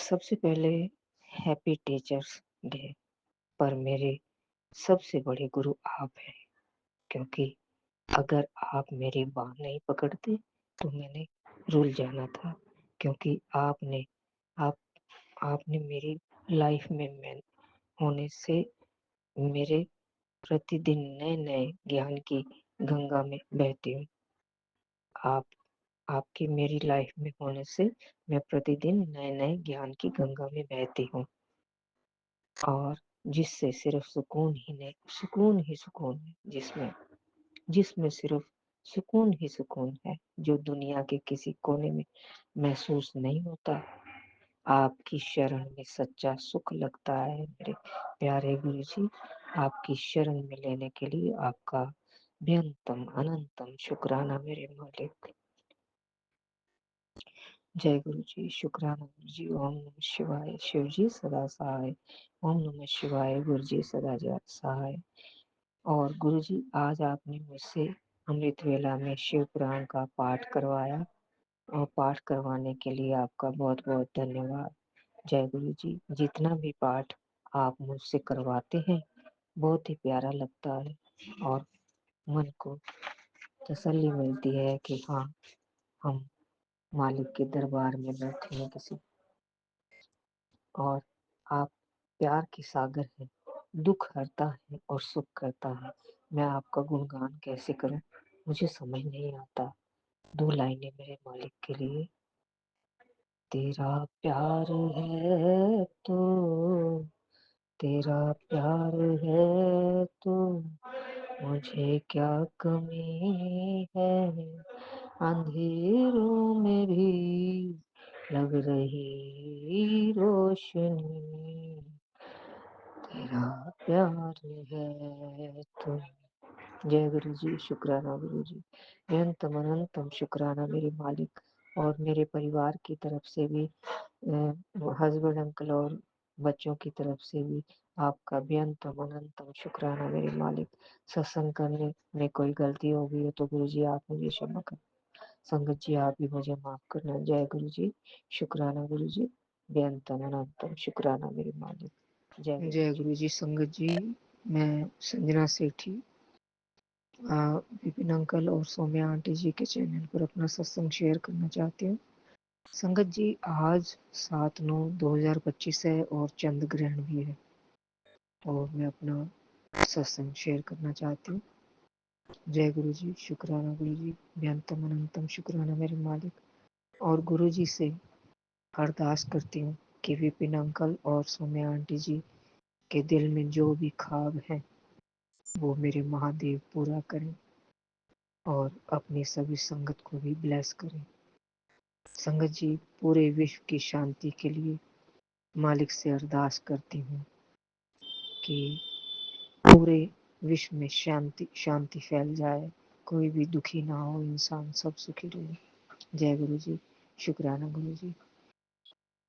सबसे पहले हैप्पी टीचर्स डे। पर मेरे सबसे बड़े गुरु आप हैं, क्योंकि अगर आप मेरी बाह नहीं पकड़ते तो मैंने रुल जाना था, क्योंकि आप आपने मेरी लाइफ में मैं होने से मेरे प्रतिदिन नए नए ज्ञान की गंगा में बहती हूँ। आप आपकी मेरी लाइफ में होने से मैं प्रतिदिन नए नए ज्ञान की गंगा में बहती हूँ और जिससे सिर्फ सुकून ही नहीं, सुकून ही सुकून है, जिसमें सिर्फ सुकून ही सुकून है, जो दुनिया के किसी कोने में महसूस नहीं होता। आपकी शरण में सच्चा सुख लगता है मेरे प्यारे गुरु जी। आपकी शरण में लेने के लिए आपका बेअंतम अनंतम शुक्राना मेरे मालिक। जय गुरु जी। शुक्राना गुरु जी। ओम नमः शिवाय। शिव जी सदा सहाय। ओम नमः शिवाय। गुरु जी सदा सहाय। और गुरु जी, आज आपने मुझसे अमृत वेला में शिव पुराण का पाठ करवाया और पाठ करवाने के लिए आपका बहुत बहुत धन्यवाद। जय गुरु जी। जितना भी पाठ आप मुझसे करवाते हैं बहुत ही प्यारा लगता है और मन को तसल्ली मिलती है कि हाँ, हम मालिक के दरबार में बैठे हैं किसी, और आप प्यार के सागर हैं, दुख हरता है और सुख करता है। मैं आपका गुणगान कैसे करूं, मुझे समझ नहीं आता। 2 लाइनें मेरे मालिक के लिए। तेरा प्यार है तो, तेरा प्यार है तो मुझे क्या कमी है, अंधेरों में भी लग रही रोशनी, तेरा प्यार है तो। जय गुरु जी, शुक्राना गुरु जी, बेअंतम अनंतम शुक्राना मेरे मालिक, और मेरे परिवार की तरफ से भी, हस्बैंड अंकल और बच्चों की तरफ से भी आपका बेअंतम अनंतम शुक्राना मेरे मालिक। सत्संग करने में कोई गलती हो गई हो तो गुरु जी आप मुझे क्षमा कर, संगत जी आप भी मुझे माफ करना। जय गुरु जी, शुक्राना गुरु जी, बेअंतम अनंतम शुक्राना मेरे मालिक। जय गुरु जी। संगत जी, मैं संजना सेठी विपिन अंकल और सौम्या आंटी जी के चैनल पर अपना सत्संग शेयर करना चाहती हूँ। संगत जी, आज 7/9/2025 है और चंद्र ग्रहण भी है, और मैं अपना सत्संग शेयर करना चाहती हूँ। जय गुरु जी, शुक्राना गुरु जी, बेअंतम अनंतम शुक्राना मेरे मालिक, और गुरु जी से अरदास करती हूँ कि विपिन अंकल और सौम्या आंटी जी के दिल में जो भी ख्वाब है वो मेरे महादेव पूरा करें, और अपनी सभी संगत को भी ब्लेस करें। संगत जी, पूरे विश्व की शांति के लिए मालिक से अरदास करती हूँ कि पूरे विश्व में शांति फैल जाए, कोई भी दुखी ना हो, इंसान सब सुखी रहे। जय गुरु जी, शुक्राना गुरु जी।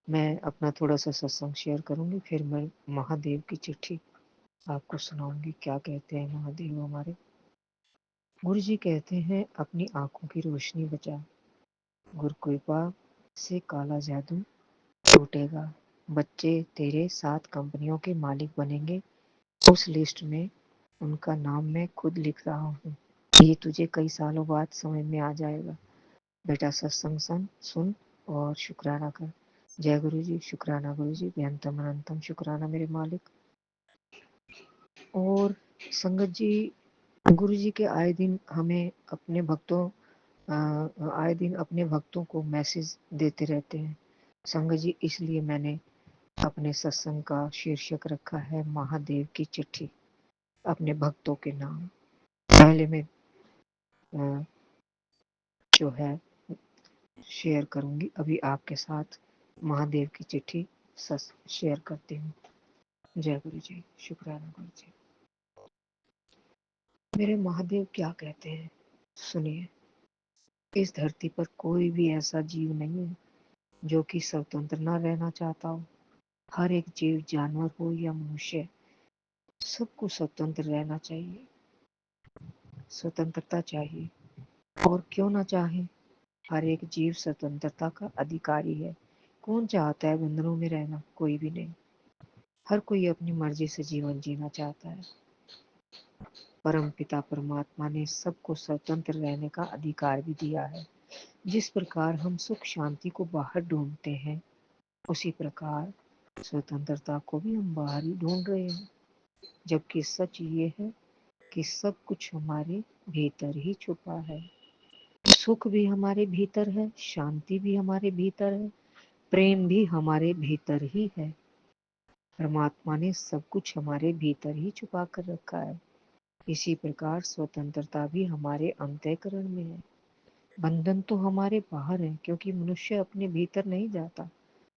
मैं अपना थोड़ा सा सत्संग शेयर करूंगी, फिर मैं महादेव की चिट्ठी आपको सुनाऊंगी। क्या कहते हैं महादेव हमारे। गुरु जी कहते हैं, अपनी आंखों की रोशनी बचा, गुरु कृपा से काला जादू टूटेगा, बच्चे तेरे 7 कंपनियों के मालिक बनेंगे, उस लिस्ट में उनका नाम मैं खुद लिख रहा हूँ, ये तुझे कई सालों बाद समझ में आ जाएगा। बेटा सत्संग सुन और शुक्राना कर। जय गुरु जी, शुक्राना गुरु जी, बेअंतम अनंतम शुक्राना मेरे मालिक। और संगत जी, गुरु जी के आए दिन हमें अपने भक्तों आए दिन अपने भक्तों को मैसेज देते रहते हैं। संगत जी, इसलिए मैंने अपने सत्संग का शीर्षक रखा है महादेव की चिट्ठी, अपने भक्तों के नाम। पहले मैं जो है शेयर करूंगी, अभी आपके साथ महादेव की चिट्ठी शेयर करती हूँ। जय गुरु जी, शुक्राना गुरु जी। मेरे महादेव क्या कहते हैं, सुनिए। इस धरती पर कोई भी ऐसा जीव नहीं है जो कि स्वतंत्र न रहना चाहता हो। हर एक जीव, जानवर हो या मनुष्य, सबको स्वतंत्र रहना चाहिए, स्वतंत्रता चाहिए। और क्यों ना चाहे, हर एक जीव स्वतंत्रता का अधिकारी है। कौन चाहता है बंधनों में रहना, कोई भी नहीं। हर कोई अपनी मर्जी से जीवन जीना चाहता है। परम पिता परमात्मा ने सबको स्वतंत्र रहने का अधिकार भी दिया है। जिस प्रकार हम सुख शांति को बाहर ढूंढते हैं, उसी प्रकार स्वतंत्रता को भी हम बाहर ही ढूंढ रहे हैं। जबकि सच ये है कि सब कुछ हमारे भीतर ही छुपा है। सुख भी हमारे भीतर है, शांति भी हमारे भीतर है, प्रेम भी हमारे भीतर ही है। परमात्मा ने सब कुछ हमारे भीतर ही छुपा कर रखा है। इसी प्रकार स्वतंत्रता भी हमारे अंतःकरण में है। बंधन तो हमारे बाहर है, क्योंकि मनुष्य अपने भीतर नहीं जाता,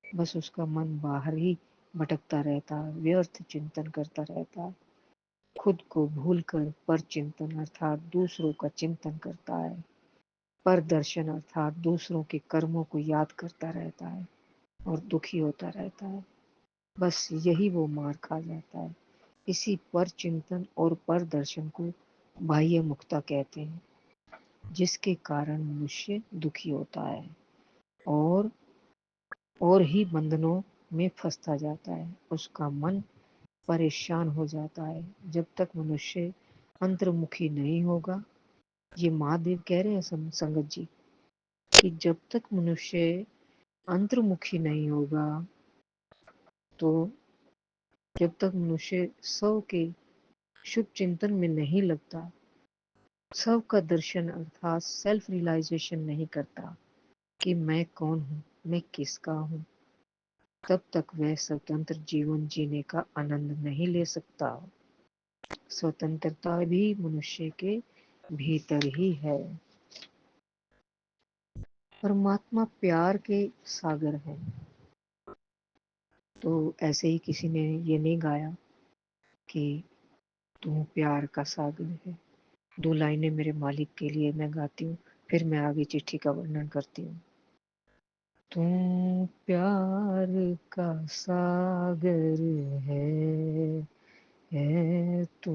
बस उसका मन बाहर ही भटकता रहता है, व्यर्थ चिंतन करता रहता है। खुद को भूलकर पर चिंतन अर्थात दूसरों का चिंतन करता है। पर दर्शन अर्थात दूसरों के कर्मों को याद करता रहता है और दुखी होता रहता है। बस यही वो मार खा जाता है। इसी पर चिंतन और पर दर्शन को बाह्य मुक्ता कहते हैं, जिसके कारण मनुष्य दुखी होता है और ही बंधनों में फंसता जाता है। उसका मन परेशान हो जाता है। जब तक मनुष्य अंतर्मुखी नहीं होगा, ये महादेव कह रहे हैं संगत जी कि जब तक मनुष्य अंतर्मुखी नहीं होगा, तो जब तक मनुष्य स्व के शुभ चिंतन में नहीं लगता, स्व का दर्शन अर्थात सेल्फ रियलाइजेशन नहीं करता कि मैं कौन हूँ, मैं किसका हूँ, तब तक वह स्वतंत्र जीवन जीने का आनंद नहीं ले सकता। स्वतंत्रता भी मनुष्य के भीतर ही है। परमात्मा प्यार के सागर हैं। तो ऐसे ही किसी ने ये नहीं गाया कि तू प्यार का सागर है। 2 लाइनें मेरे मालिक के लिए मैं गाती हूँ, फिर मैं आगे चिट्ठी का वर्णन करती हूँ। तू प्यार का सागर है तू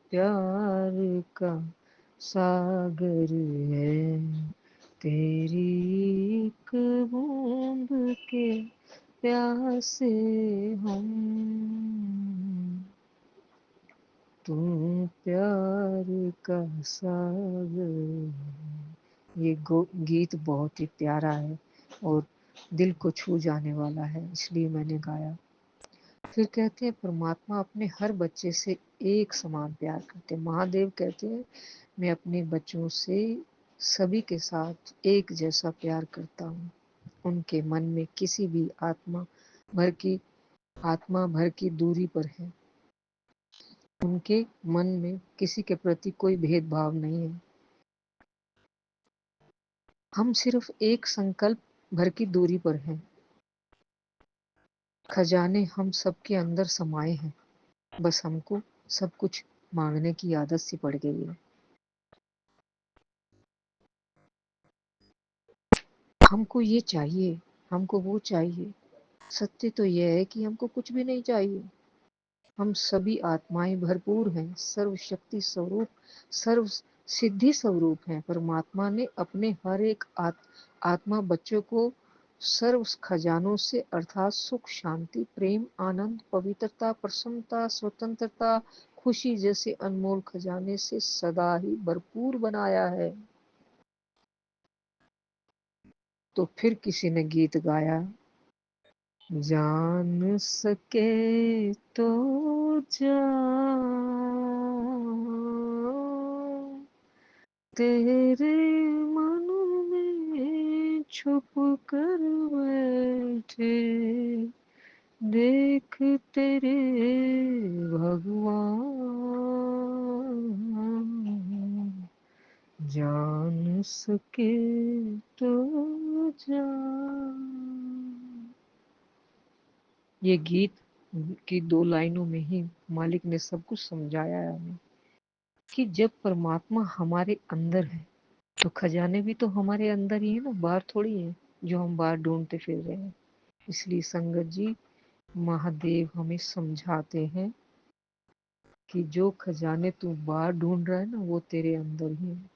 प्यार का सागर है, तेरी एक बूंद के प्यासे हम, तू प्यार का सागर। ये गीत बहुत ही प्यारा है और दिल को छू जाने वाला है, इसलिए मैंने गाया। फिर कहते हैं परमात्मा अपने हर बच्चे से एक समान प्यार करते हैं। महादेव कहते हैं मैं अपने बच्चों से सभी के साथ एक जैसा प्यार करता हूँ। उनके मन में किसी भी आत्मा भर की दूरी पर है। उनके मन में किसी के प्रति कोई भेदभाव नहीं है। हम सिर्फ एक संकल्प भर की दूरी पर हैं। खजाने हम सबके अंदर समाये हैं, बस हमको सब कुछ मांगने की आदत सी पड़ गई है। हमको ये चाहिए, हमको वो चाहिए। सत्य तो यह है कि हमको कुछ भी नहीं चाहिए। हम सभी आत्माएं भरपूर हैं, सर्वशक्ति स्वरूप, सर्व सिद्धि स्वरूप हैं। परमात्मा ने अपने हर एक आत्मा बच्चों को सर्व खजानों से अर्थात सुख, शांति, प्रेम, आनंद, पवित्रता, प्रसन्नता, स्वतंत्रता, खुशी जैसे अनमोल खजाने से सदा ही भरपूर बनाया है। तो फिर किसी ने गीत गाया, जान सके तो जान तेरे मन में छुप कर बैठे, देख तेरे भगवान, जान सके तो जान। ये गीत की 2 लाइनों में ही मालिक ने सब कुछ समझाया है हमें कि जब परमात्मा हमारे अंदर है तो खजाने भी तो हमारे अंदर ही है ना, बाहर थोड़ी है जो हम बाहर ढूंढते फिर रहे हैं। इसलिए संगत जी, महादेव हमें समझाते हैं कि जो खजाने तू बाहर ढूंढ रहा है ना, वो तेरे अंदर ही है।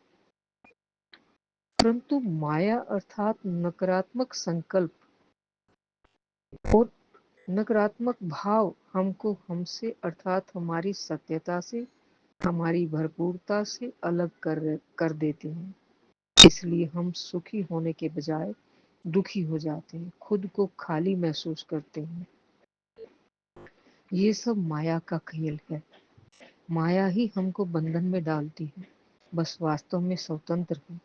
परंतु माया अर्थात नकारात्मक संकल्प और नकारात्मक भाव हमको हमसे अर्थात हमारी सत्यता से, हमारी भरपूरता से अलग कर देते हैं। इसलिए हम सुखी होने के बजाय दुखी हो जाते हैं, खुद को खाली महसूस करते हैं। ये सब माया का खेल है। माया ही हमको बंधन में डालती है, बस वास्तव में स्वतंत्र है,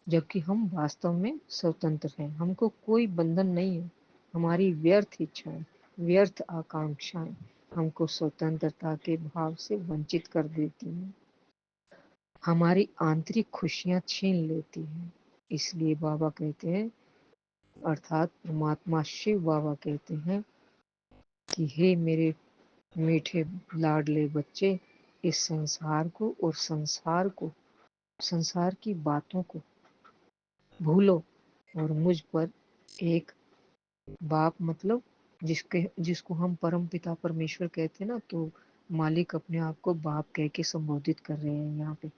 जबकि हम वास्तव में स्वतंत्र हैं। हमको कोई बंधन नहीं है। हमारी व्यर्थ इच्छाएं, व्यर्थ आकांक्षाएं हमको स्वतंत्रता के भाव से वंचित कर देती हैं, हमारी आंतरिक खुशियां छीन लेती हैं। इसलिए बाबा कहते हैं, अर्थात परमात्मा शिव बाबा कहते हैं कि हे मेरे मीठे लाडले बच्चे, इस संसार को और संसार की बातों को भूलो और मुझ पर एक बाप, मतलब जिसको हम परम पिता परमेश्वर कहते हैं ना, तो मालिक अपने आप को बाप कह के संबोधित कर रहे हैं। यहाँ पे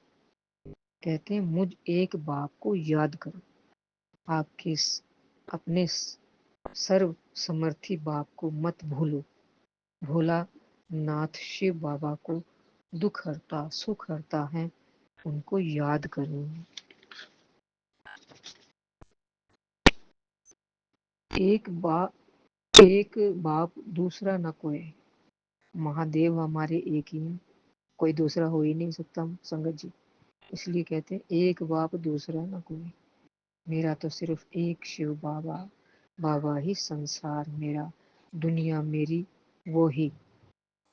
कहते हैं मुझ एक बाप को याद करो। आपके अपने सर्व समर्थी बाप को मत भूलो। भोला नाथ शिव बाबा को दुख हरता सुख हरता है, उनको याद करूं। एक बाप दूसरा न कोई, महादेव हमारे एक ही हैं, कोई दूसरा हो ही नहीं सकता संगत जी। इसलिए कहते हैं एक बाप दूसरा न कोई, मेरा तो सिर्फ एक शिव बाबा, बाबा ही संसार मेरा, दुनिया मेरी वो ही,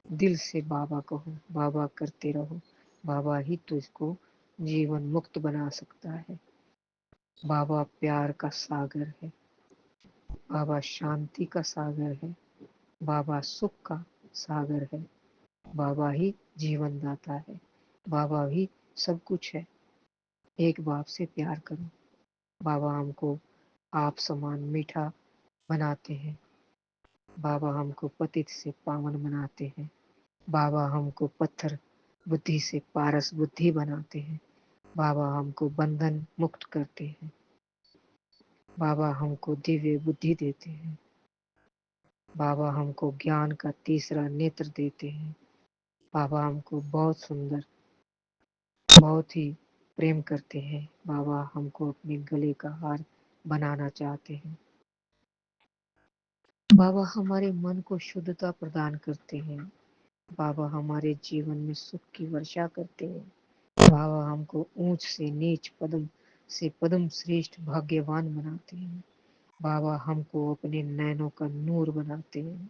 दिल से बाबा कहो, बाबा करते रहो, बाबा ही तुझको जीवन मुक्त बना सकता है। बाबा प्यार का सागर है, बाबा शांति का सागर है, बाबा सुख का सागर है, बाबा ही जीवन दाता है, बाबा ही सब कुछ है। एक बाप से प्यार करो। बाबा हमको आप समान मीठा बनाते हैं, बाबा हमको पतित से पावन बनाते हैं, बाबा हमको पत्थर बुद्धि से पारस बुद्धि बनाते हैं, बाबा हमको बंधन मुक्त करते हैं, बाबा हमको दिव्य बुद्धि देते हैं, बाबा हमको ज्ञान का तीसरा नेत्र देते हैं, बाबा हमको बहुत सुंदर, बहुत ही प्रेम करते हैं, बाबा हमको अपने गले का हार बनाना चाहते हैं, बाबा हमारे मन को शुद्धता प्रदान करते हैं, बाबा हमारे जीवन में सुख की वर्षा करते हैं, बाबा हमको ऊंच से नीच, पदम से पदम श्रेष्ठ भाग्यवान बनाते हैं, बाबा हमको अपने नैनों का नूर बनाते हैं,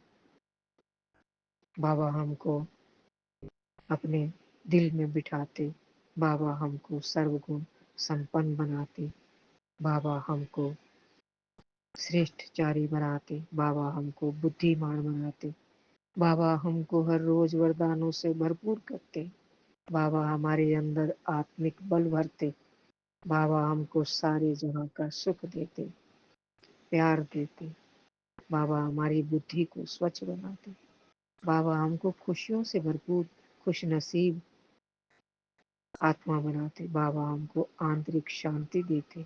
बाबा हमको अपने दिल में बिठाते, बाबा हमको सर्वगुण संपन्न बनाते, बाबा हमको श्रेष्ठचारी बनाते, बाबा हमको बुद्धिमान बनाते, बाबा हमको हर रोज वरदानों से भरपूर करते, बाबा हमारे अंदर आत्मिक बल भरते, बाबा हमको सारे जहां का सुख देते, प्यार देते, बाबा हमारी बुद्धि को स्वच्छ बनाते, बाबा हमको खुशियों से भरपूर खुश नसीब आत्मा बनाते, बाबा हमको आंतरिक शांति देते,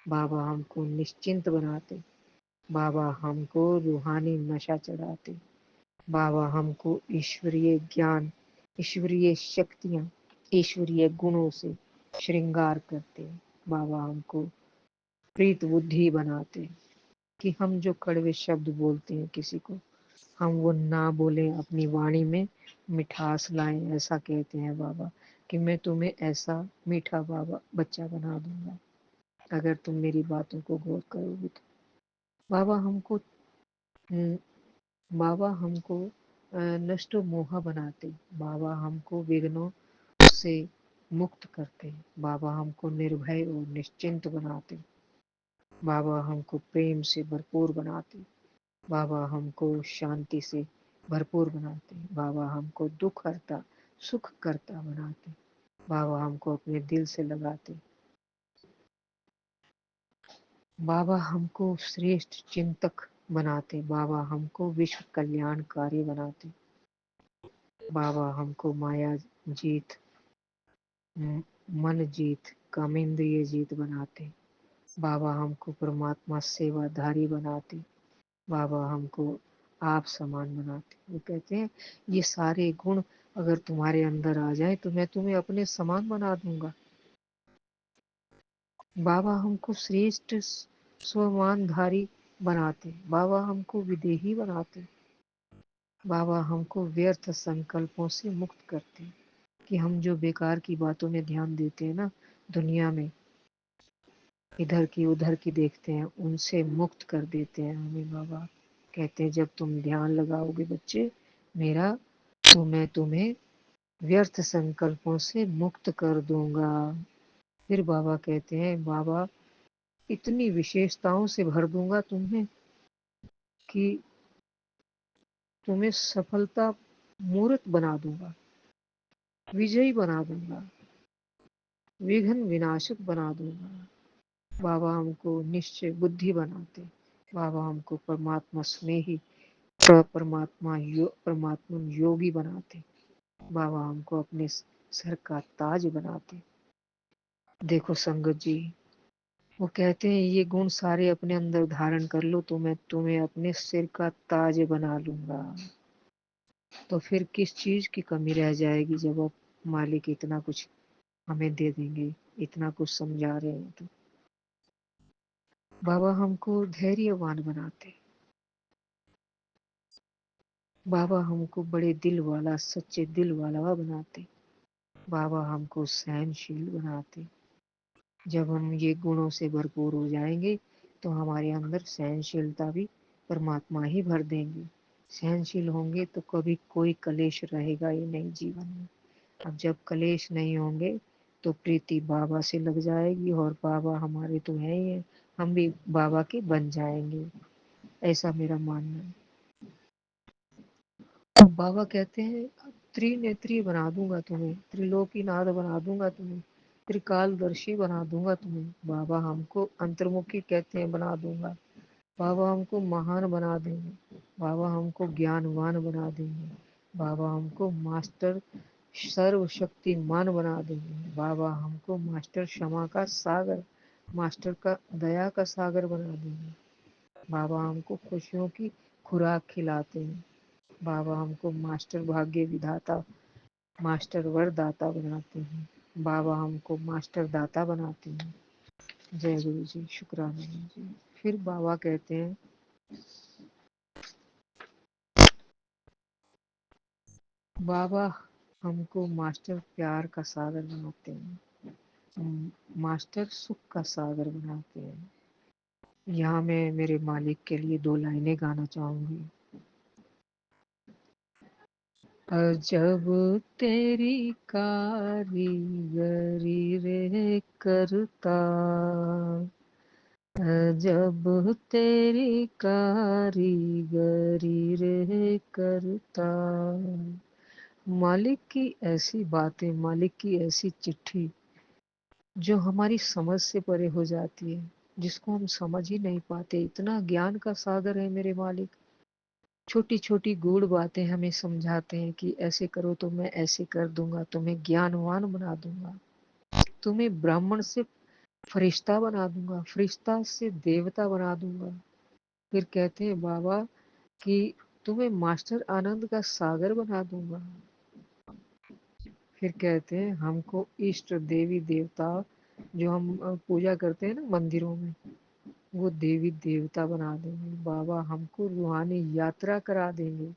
बाबा हमको निश्चिंत बनाते, बाबा हमको रूहानी नशा चढ़ाते, बाबा हमको ईश्वरीय ज्ञान, ईश्वरीय शक्तियां, ईश्वरीय गुणों से श्रृंगार करते, बाबा हमको प्रीत बुद्धि बनाते, कि हम जो कड़वे शब्द बोलते हैं किसी को, हम वो ना बोले, अपनी वाणी में मिठास लाएं। ऐसा कहते हैं बाबा कि मैं तुम्हें ऐसा मीठा बाबा बच्चा बना दूंगा अगर तुम मेरी बातों को गौर करोगे तो। बाबा हमको बाबा हमको नष्ट मोह बनाते, बाबा हमको विघ्नों से मुक्त करते, बाबा हमको निर्भय और निश्चिंत बनाते, बाबा हमको प्रेम से भरपूर बनाते, बाबा हमको शांति से भरपूर बनाते, बाबा हमको दुख हरता सुख करता बनाते, बाबा हमको अपने दिल से लगाते, बाबा हमको श्रेष्ठ चिंतक बनाते, बाबा हमको विश्व कल्याणकारी बनाते, बाबा हमको माया जीत, मन जीत, कामेंद्रिय जीत बनाते, बाबा हमको परमात्मा सेवाधारी बनाते, बाबा हमको आप समान बनाते। वो कहते हैं ये सारे गुण अगर तुम्हारे अंदर आ जाए तो मैं तुम्हें अपने समान बना दूंगा। बाबा हमको श्रेष्ठ स्वमानधारी बनाते, बाबा हमको विदेही बनाते, बाबा हमको व्यर्थ संकल्पों से मुक्त करते, कि हम जो बेकार की बातों में ध्यान देते हैं ना, दुनिया में इधर की उधर की देखते हैं, उनसे मुक्त कर देते हैं हमें बाबा। कहते हैं जब तुम ध्यान लगाओगे बच्चे मेरा, तो मैं तुम्हें व्यर्थ संकल्पों से मुक्त कर दूंगा। फिर बाबा कहते हैं बाबा इतनी विशेषताओं से भर दूंगा तुम्हें कि तुम्हें सफलता मूर्त बना दूंगा, विजयी बना दूंगा, विघ्न विनाशक बना दूंगा। बाबा हमको निश्चय बुद्धि बनाते, बाबा हमको परमात्मा स्नेही, परमात्मा योगी बनाते, बाबा हमको अपने सर का ताज बनाते। देखो संगत जी, वो कहते हैं ये गुण सारे अपने अंदर धारण कर लो तो मैं तुम्हें अपने सिर का ताज बना लूंगा। तो फिर किस चीज की कमी रह जाएगी जब आप मालिक इतना कुछ हमें दे देंगे, इतना कुछ समझा रहे हैं। तो बाबा हमको धैर्यवान बनाते, बाबा हमको बड़े दिल वाला, सच्चे दिल वाला बनाते, बाबा हमको सहनशील बनाते। जब हम ये गुणों से भरपूर हो जाएंगे तो हमारे अंदर सहनशीलता भी परमात्मा ही भर देंगे। सहनशील होंगे तो कभी कोई कलेश रहेगा ही नहीं जीवन में। अब जब कलेश नहीं होंगे तो प्रीति बाबा से लग जाएगी, और बाबा हमारे तो है ही है, हम भी बाबा के बन जाएंगे, ऐसा मेरा मानना है। तो बाबा कहते हैं त्रिनेत्री बना दूंगा तुम्हें, त्रिलोकीनाथ बना दूंगा तुम्हें, त्रिकालदर्शी बना दूंगा तुम्हें। बाबा हमको अंतर्मुखी कहते हैं बना दूंगा, बाबा हमको महान बना देंगे, बाबा हमको ज्ञानवान बना देंगे, बाबा हमको मास्टर सर्वशक्तिमान बना देंगे, बाबा हमको मास्टर क्षमा का सागर, मास्टर का दया का सागर बना देंगे, बाबा हमको खुशियों की खुराक खिलाते हैं, बाबा हमको मास्टर भाग्य विधाता, मास्टर वरदाता बनाते हैं, बाबा हमको मास्टर दाता बनाते हैं। जय गुरु जी, शुक्राना जी। फिर बाबा कहते हैं बाबा हमको मास्टर प्यार का सागर बनाते हैं, मास्टर सुख का सागर बनाते हैं। यहाँ मैं मेरे मालिक के लिए 2 लाइनें गाना चाहूंगी। अजब तेरी कारीगरी रे करता, अजब तेरी कारीगरी रे करता। मालिक की ऐसी बातें, मालिक की ऐसी चिट्ठी जो हमारी समझ से परे हो जाती है, जिसको हम समझ ही नहीं पाते। इतना ज्ञान का सागर है मेरे मालिक, छोटी छोटी गूढ़ बातें हमें समझाते हैं कि ऐसे करो तो मैं ऐसे कर दूंगा, तुम्हें ज्ञानवान बना दूंगा, तुम्हें ब्राह्मण से फरिश्ता बना दूंगा, फरिश्ता से देवता बना दूंगा। फिर कहते हैं बाबा कि तुम्हें मास्टर आनंद का सागर बना दूंगा। फिर कहते हैं हमको इष्ट देवी देवता जो हम पूजा करते हैं ना मंदिरों में, वो देवी देवता बना देंगे। बाबा हमको रूहानी यात्रा करा देंगे,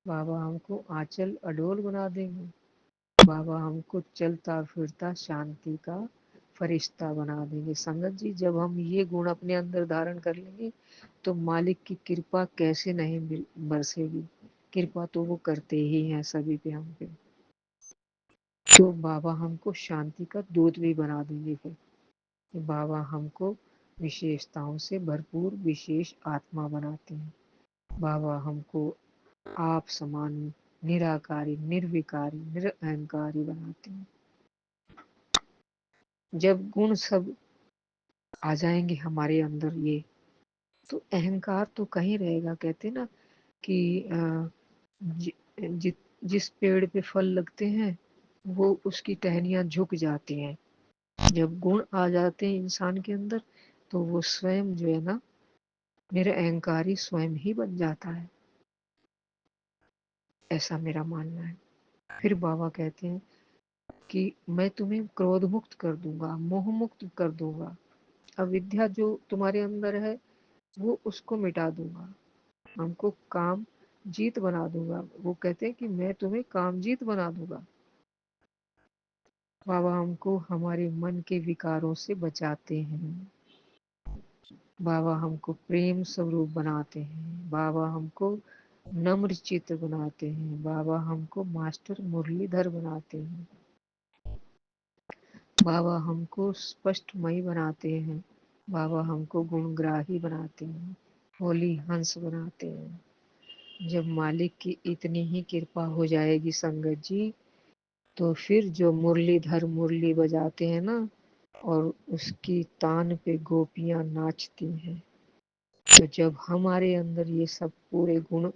बाबा हमको आंचल अडोल बना देंगे, बाबा हमको चलता फिरता शांति का फरिश्ता बना देंगे। संगत जी, जब हम ये गुण अपने अंदर धारण कर लेंगे तो मालिक की कृपा कैसे नहीं बरसेगी। कृपा तो वो करते ही हैं सभी पे, हम पे। तो बाबा हमको शांति का दूत भी बना देंगे। फिर बाबा हमको विशेषताओं से भरपूर विशेष आत्मा बनाते हैं। बाबा हमको आप समान निराकारी, निर्विकारी, निरअहंकारी बनाते हैं। जब गुण सब आ जाएंगे हमारे अंदर ये, तो अहंकार तो कहीं रहेगा। कहते ना कि जि, जि, जिस पेड़ पे फल लगते हैं वो उसकी टहनियां झुक जाती हैं। जब गुण आ जाते हैं इंसान के अंदर तो वो स्वयं जो है ना निरअहंकारी स्वयं ही बन जाता है, ऐसा मेरा मानना है। फिर बाबा कहते हैं कि मैं तुम्हें क्रोध मुक्त कर दूंगा, मोह मुक्त कर दूंगा, अविद्या जो तुम्हारे अंदर है वो उसको मिटा दूंगा, हमको काम जीत बना दूंगा। वो कहते हैं कि मैं तुम्हें काम जीत बना दूंगा। बाबा हमको हमारे मन के विकारों से बचाते हैं, बाबा हमको प्रेम स्वरूप बनाते हैं, बाबा हमको नम्र चित्त बनाते हैं, बाबा हमको मास्टर मुरलीधर बनाते हैं, बाबा हमको स्पष्टमयी बनाते हैं, बाबा हमको गुणग्राही बनाते हैं, होली हंस बनाते हैं। जब मालिक की इतनी ही कृपा हो जाएगी संगत जी, तो फिर जो मुरलीधर मुरली बजाते हैं ना और उसकी तान पे गोपियां नाचती हैं, तो जब हमारे अंदर ये सब पूरे गुण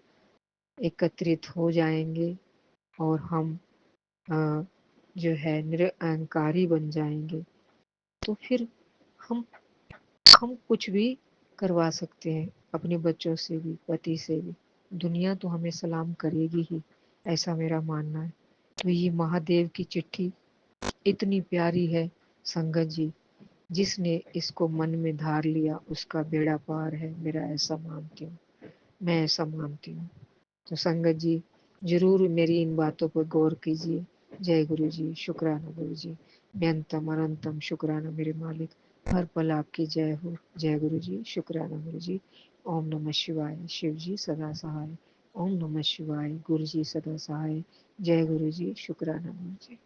एकत्रित हो जाएंगे और हम जो है निरअहंकारी बन जाएंगे, तो फिर हम हम कुछ भी करवा सकते हैं अपने बच्चों से भी, पति से भी। दुनिया तो हमें सलाम करेगी ही, ऐसा मेरा मानना है। तो ये महादेव की चिट्ठी इतनी प्यारी है संगत जी, जिसने इसको मन में धार लिया उसका बेड़ा पार है, मेरा ऐसा मानती हूँ, मैं ऐसा मानती हूँ। तो संगत जी जरूर मेरी इन बातों पर गौर कीजिए। जय गुरु जी, शुक्राना गुरु जी, बेअंतम अनंतम शुक्राना मेरे मालिक, हर पल आपकी जय हो। जय गुरु जी, शुक्राना गुरु जी। ओम नमः शिवाय, शिव जी सदा सहाय। ओम नमः शिवाय, गुरु जी सदा सहाय। जय गुरु जी, शुक्राना गुरु जी।